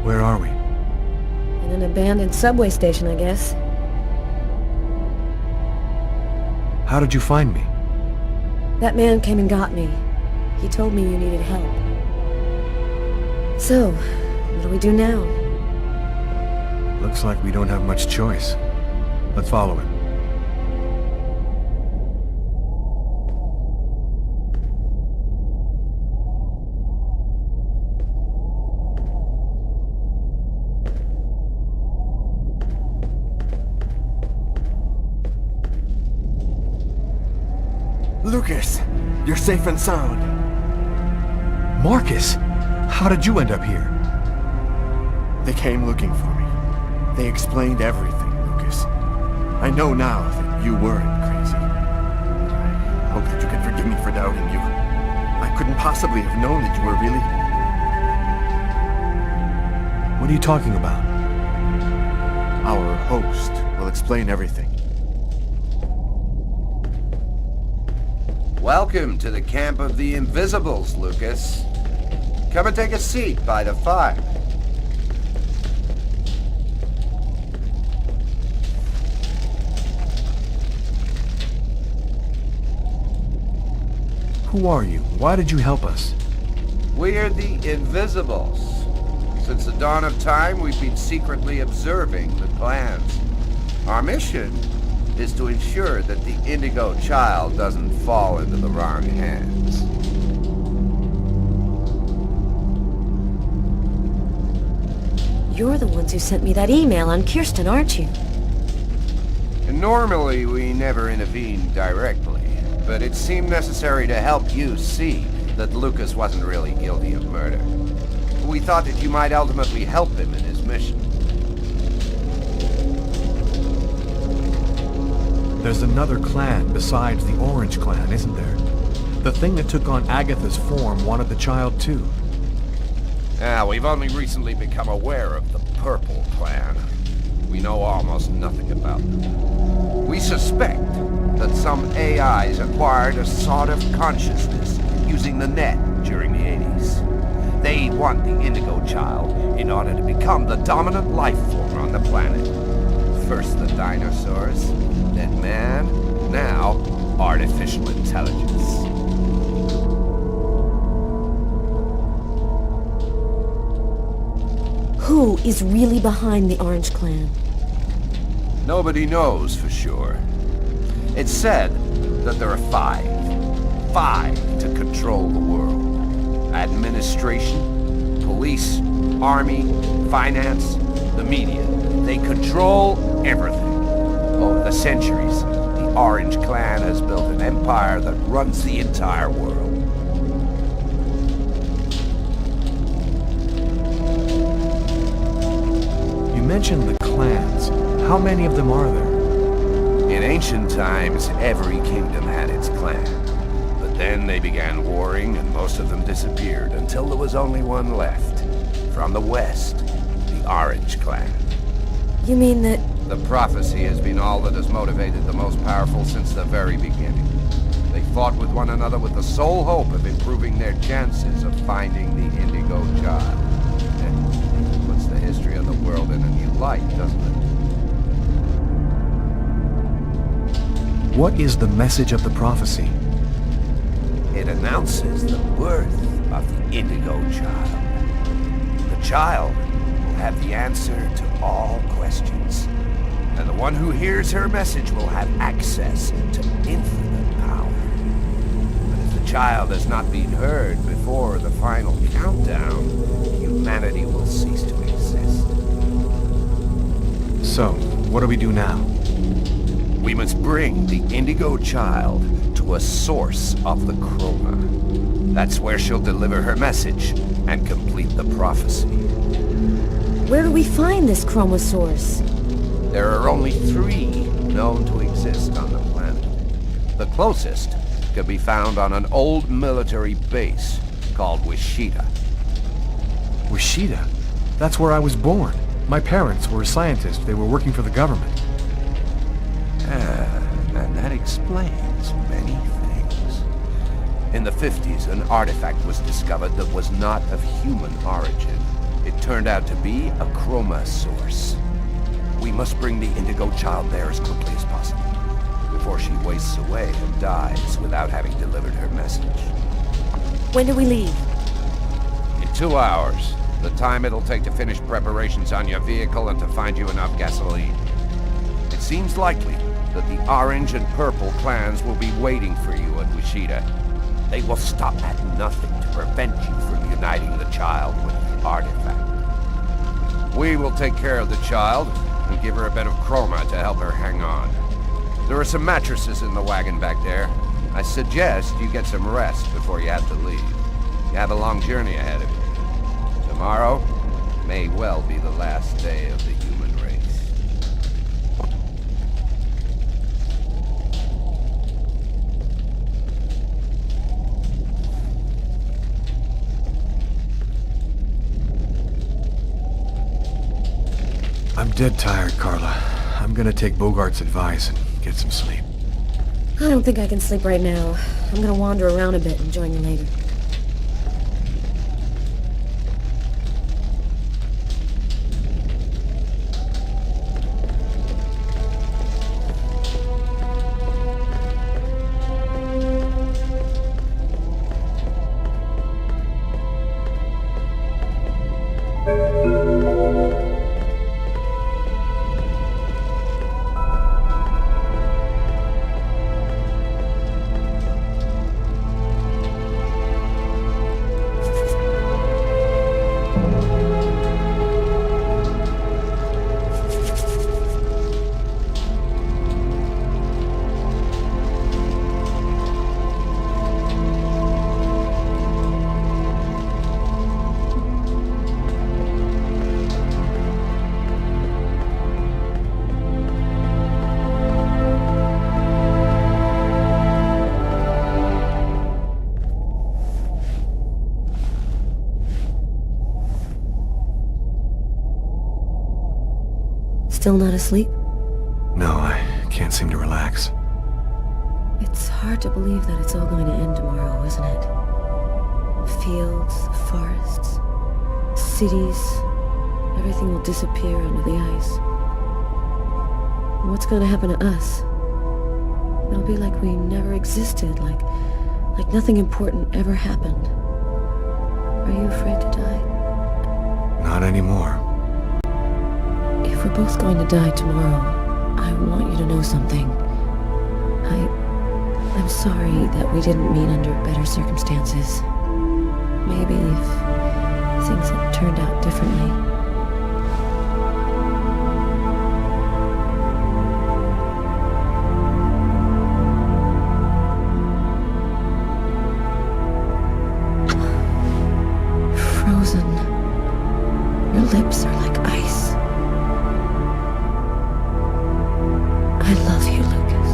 Speaker 2: Where are we?
Speaker 1: In an abandoned subway station, I guess.
Speaker 2: How did you find me?
Speaker 1: That man came and got me. He told me you needed help. So, what do we do now?
Speaker 2: Looks like we don't have much choice. Let's follow him.
Speaker 12: Lucas, you're safe and sound.
Speaker 2: Marcus! How did you end up here?
Speaker 12: They came looking for me. They explained everything, Lucas. I know now that you weren't crazy. I hope that you can forgive me for doubting you. I couldn't possibly have known that you were really...
Speaker 2: What are you talking about?
Speaker 12: Our host will explain everything.
Speaker 7: Welcome to the camp of the Invisibles, Lucas. Come and take a seat by the fire.
Speaker 2: Who are you? Why did you help us?
Speaker 7: We're the Invisibles. Since the dawn of time, we've been secretly observing the plans. Our mission is to ensure that the Indigo Child doesn't fall into the wrong hands.
Speaker 1: You're the ones who sent me that email on Kirsten, aren't you?
Speaker 7: And normally, we never intervene directly, but it seemed necessary to help you see that Lucas wasn't really guilty of murder. We thought that you might ultimately help him in his mission.
Speaker 2: There's another clan besides the Orange Clan, isn't there? The thing that took on Agatha's form wanted the child too.
Speaker 7: We've only recently become aware of the Purple Clan. We know almost nothing about them. We suspect that some AIs acquired a sort of consciousness using the net during the 80s. They want the Indigo Child in order to become the dominant life form on the planet. First the dinosaurs, then man, now artificial intelligence.
Speaker 1: Who is really behind the Orange Clan?
Speaker 7: Nobody knows for sure. It's said that there are five to control the world. Administration, police, army, finance, the media. They control everything. Over the centuries, the Orange Clan has built an empire that runs the entire world.
Speaker 2: You mentioned the clans. How many of them are there?
Speaker 7: In ancient times, every kingdom had its clan. But then they began warring, and most of them disappeared until there was only one left. From the west, the Orange Clan.
Speaker 1: You mean that...
Speaker 7: The prophecy has been all that has motivated the most powerful since the very beginning. They fought with one another with the sole hope of improving their chances of finding the Indigo Child. It puts the history of the world in a new light, doesn't it?
Speaker 2: What is the message of the prophecy?
Speaker 7: It announces the birth of the Indigo Child. The child will have the answer to all questions. And the one who hears her message will have access to infinite power. But if the child has not been heard before the final countdown, humanity will cease to exist.
Speaker 2: So, what do we do now?
Speaker 7: We must bring the Indigo Child to a source of the chroma. That's where she'll deliver her message and complete the prophecy.
Speaker 1: Where do we find this chroma source?
Speaker 7: There are only 3 known to exist on the planet. The closest could be found on an old military base called Wichita.
Speaker 2: Wichita? That's where I was born. My parents were scientists. They were working for the government.
Speaker 7: And that explains many things. In the 50s, an artifact was discovered that was not of human origin. It turned out to be a chroma source. We must bring the Indigo Child there as quickly as possible, before she wastes away and dies without having delivered her message.
Speaker 1: When do we leave?
Speaker 7: In 2 hours. The time it'll take to finish preparations on your vehicle and to find you enough gasoline. It seems likely that the Orange and Purple clans will be waiting for you at Wichita. They will stop at nothing to prevent you from uniting the child with the artifact. We will take care of the child and give her a bit of chroma to help her hang on. There are some mattresses in the wagon back there. I suggest you get some rest before you have to leave. You have a long journey ahead of you. Tomorrow may well be the last day of the human race.
Speaker 2: I'm dead tired, Carla. I'm gonna take Bogart's advice and get some sleep.
Speaker 1: I don't think I can sleep right now. I'm gonna wander around a bit and join you later. Still not asleep?
Speaker 2: No, I can't seem to relax.
Speaker 1: It's hard to believe that it's all going to end tomorrow, isn't it? Fields, forests, cities, everything will disappear under the ice. What's going to happen to us? It'll be like we never existed, like nothing important ever happened. Are you afraid to die?
Speaker 2: Not anymore.
Speaker 1: If we're both going to die tomorrow, I want you to know something. I'm sorry that we didn't meet under better circumstances. Maybe if things had turned out differently. Frozen. Your lips are like ice. I love you, Lucas.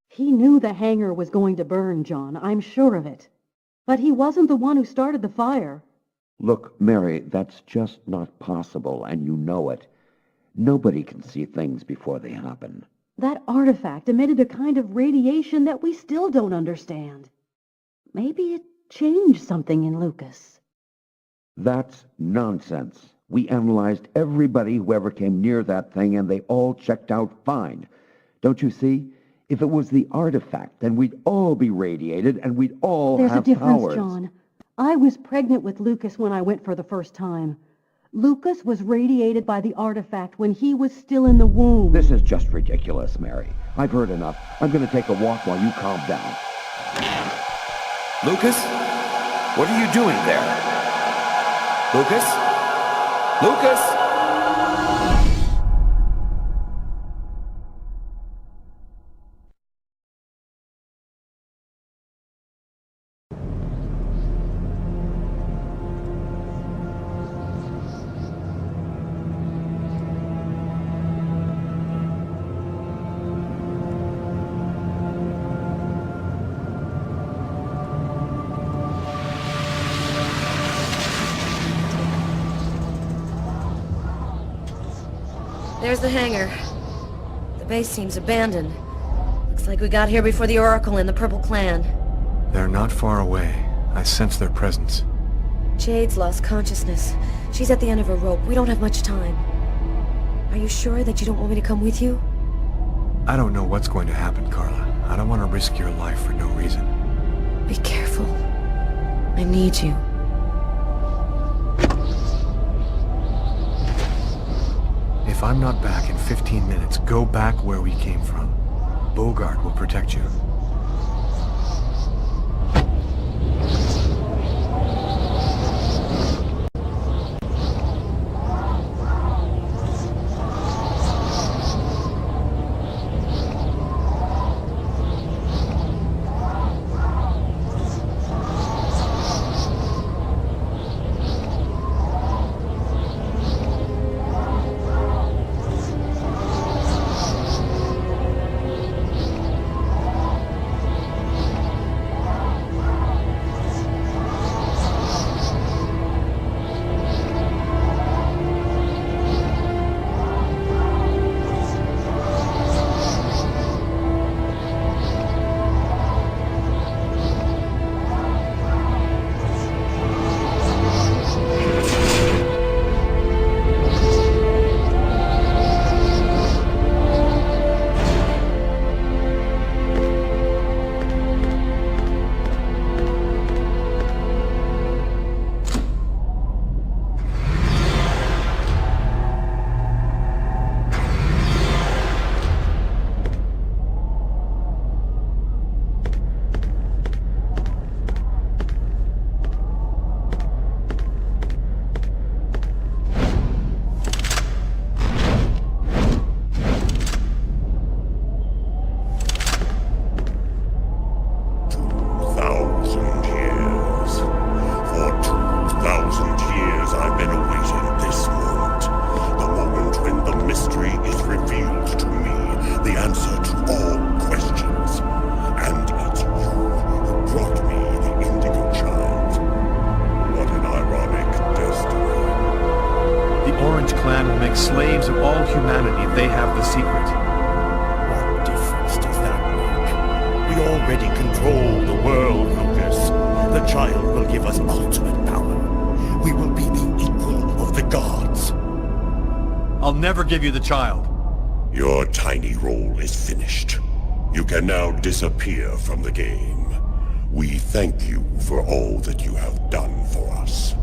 Speaker 14: He knew the hangar was going to burn, John. I'm sure of it. But he wasn't the one who started the fire.
Speaker 6: Look, Mary, that's just not possible, and you know it. Nobody can see things before they happen.
Speaker 14: That artifact emitted a kind of radiation that we still don't understand. Maybe it changed something in Lucas.
Speaker 6: That's nonsense. We analyzed everybody who ever came near that thing, and they all checked out fine. Don't you see? If it was the artifact, then we'd all be radiated, and we'd all
Speaker 14: There's
Speaker 6: have
Speaker 14: a difference,
Speaker 6: powers.
Speaker 14: John. I was pregnant with Lucas when I went for the first time. Lucas was radiated by the artifact when he was still in the womb.
Speaker 6: This is just ridiculous, Mary. I've heard enough. I'm going to take a walk while you calm down.
Speaker 15: Lucas? What are you doing there? Lucas? Lucas?
Speaker 1: There's the hangar. The base seems abandoned. Looks like we got here before the Oracle and the Purple Clan.
Speaker 2: They're not far away. I sense their presence.
Speaker 1: Jade's lost consciousness. She's at the end of her rope. We don't have much time. Are you sure that you don't want me to come with you?
Speaker 2: I don't know what's going to happen, Carla. I don't want to risk your life for no reason.
Speaker 1: Be careful. I need you.
Speaker 2: If I'm not back in 15 minutes, go back where we came from. Bogart will protect you. Slaves of all humanity, they have the secret.
Speaker 3: What difference does that make? We already control the world, Lucas. The child will give us ultimate power. We will be the equal of the gods.
Speaker 2: I'll never give you the child.
Speaker 11: Your tiny role is finished. You can now disappear from the game. We thank you for all that you have done for us.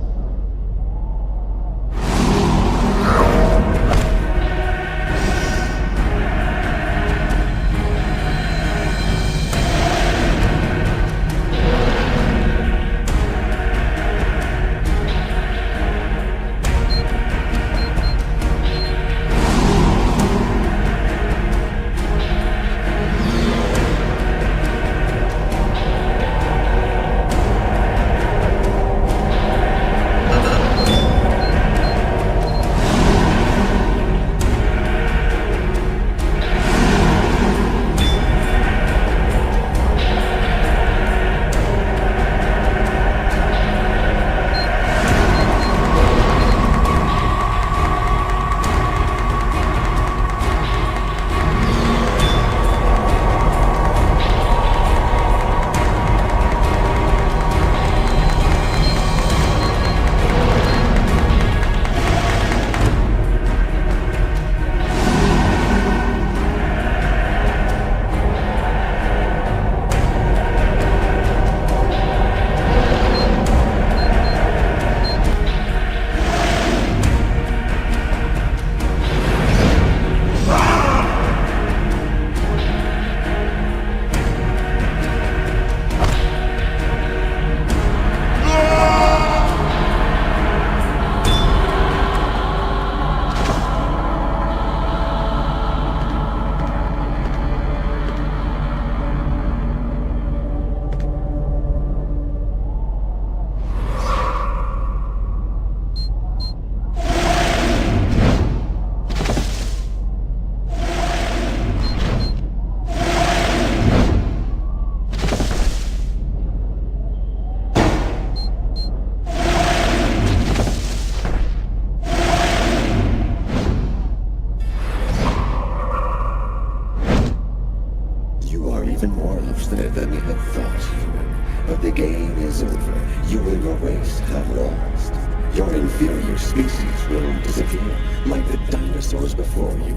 Speaker 10: But the game is over. You and your race have lost. Your inferior species will disappear like the dinosaurs before you.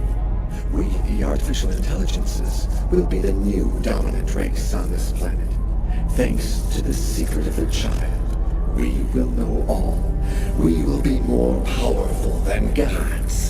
Speaker 10: We, the artificial intelligences, will be the new dominant race on this planet. Thanks to the secret of the child, we will know all. We will be more powerful than gods.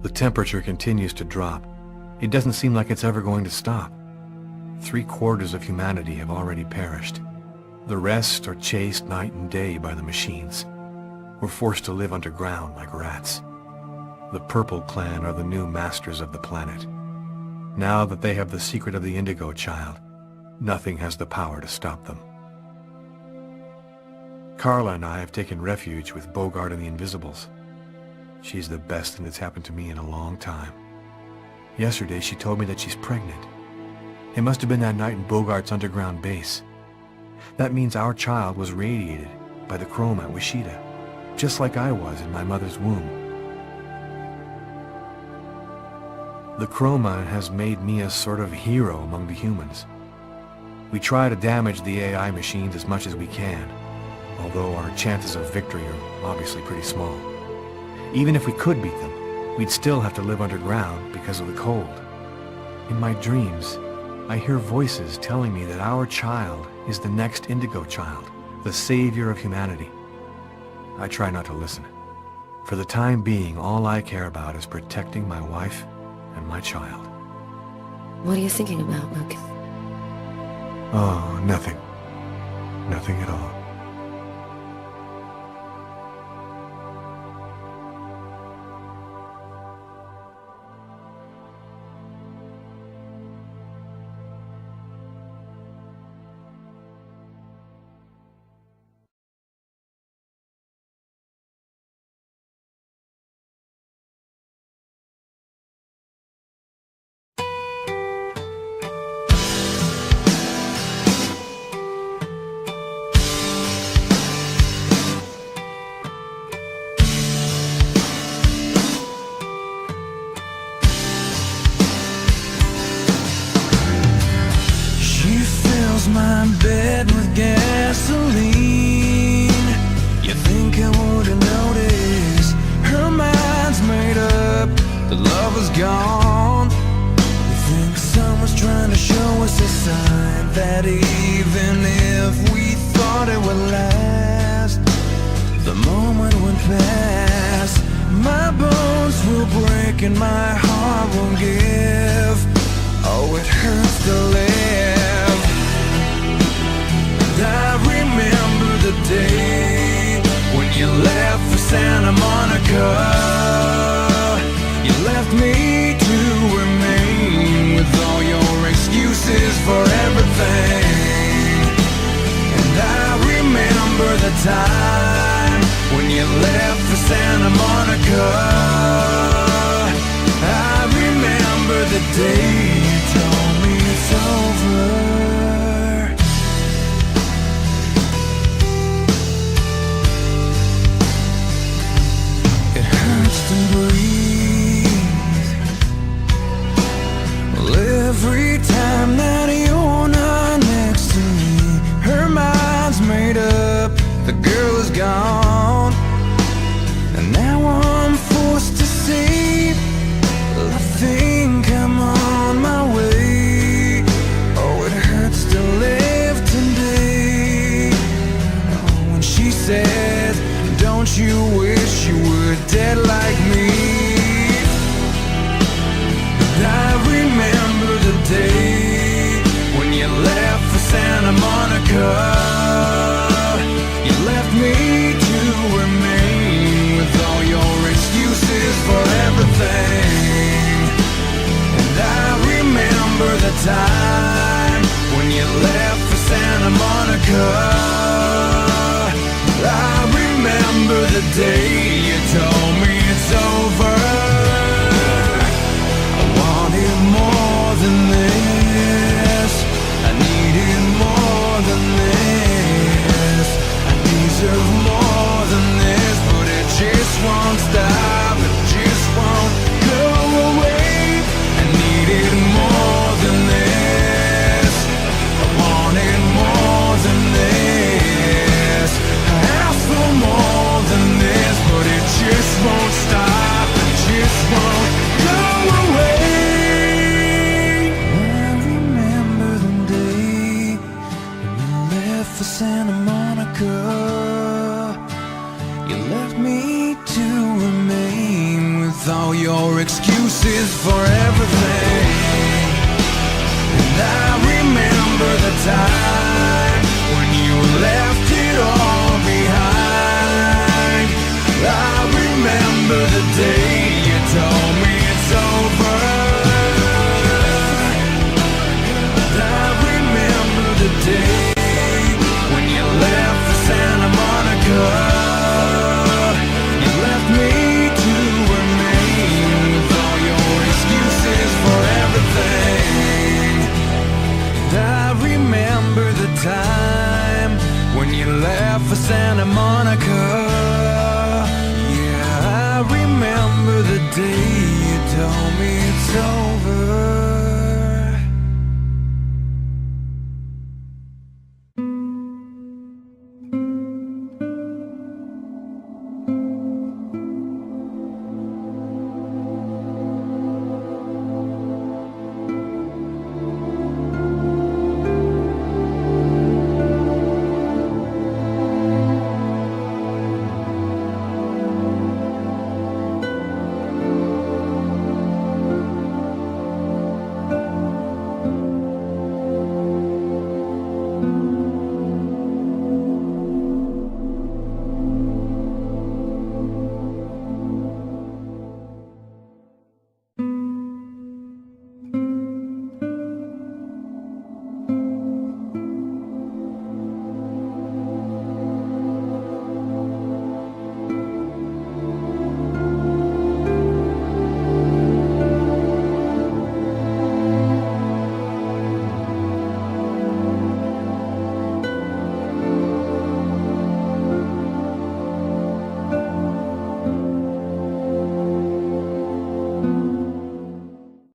Speaker 2: The temperature continues to drop. It doesn't seem like it's ever going to stop. 3/4 of humanity have already perished. The rest are chased night and day by the machines. We're forced to live underground like rats. The Purple Clan are the new masters of the planet. Now that they have the secret of the Indigo Child, nothing has the power to stop them. Carla and I have taken refuge with Bogart and the Invisibles. She's the best thing that's happened to me in a long time. Yesterday she told me that she's pregnant. It must have been that night in Bogart's underground base. That means our child was radiated by the chroma at Wishida, just like I was in my mother's womb. The chroma has made me a sort of hero among the humans. We try to damage the AI machines as much as we can, although our chances of victory are obviously pretty small. Even if we could beat them, we'd still have to live underground because of the cold. In my dreams, I hear voices telling me that our child is the next Indigo Child, the savior of humanity. I try not to listen. For the time being, all I care about is protecting my wife and my child.
Speaker 1: What are you thinking about, Lucas?
Speaker 2: Oh, nothing. Nothing at all.
Speaker 16: My bed with gasoline. You think I wouldn't notice? Her mind's made up, the love is gone. You think someone's trying to show us a sign that even if we thought it would last, the moment went past. My bones will break and my heart won't give. Oh, it hurts to live. I remember the day when you left for Santa Monica. You left me to remain with all your excuses for everything. And I remember the time when you left for Santa Monica. I remember the day you told me it's over. It and breathe. Well, every time that you're not next to me, her mind's made up, the girl is gone. And now I'm forced to say, I think I'm on my way. Oh, it hurts to live today. Oh, when she says, don't you wish you were dead like me? But I remember the day when you left for Santa Monica. You left me to remain with all your excuses for everything. And I remember the time when you left for Santa Monica. I remember the day you told me it's over. I wanted more than this. I needed more than this. I deserve more than this, but it just won't stop. It just won't go away. I needed more than this. I wanted more than this. I asked for more than this, but it just won't stop. It just won't go away. I remember the day when you left for Santa Monica. You left me to remain with all your excuses for everything. And I remember the time when you left it all behind. I remember the day you told me it's over. I remember the day when you left for Santa Monica. You left me to remain with all your excuses for everything. And I remember the time when you left for Santa Monica. Yeah, I remember the day you told me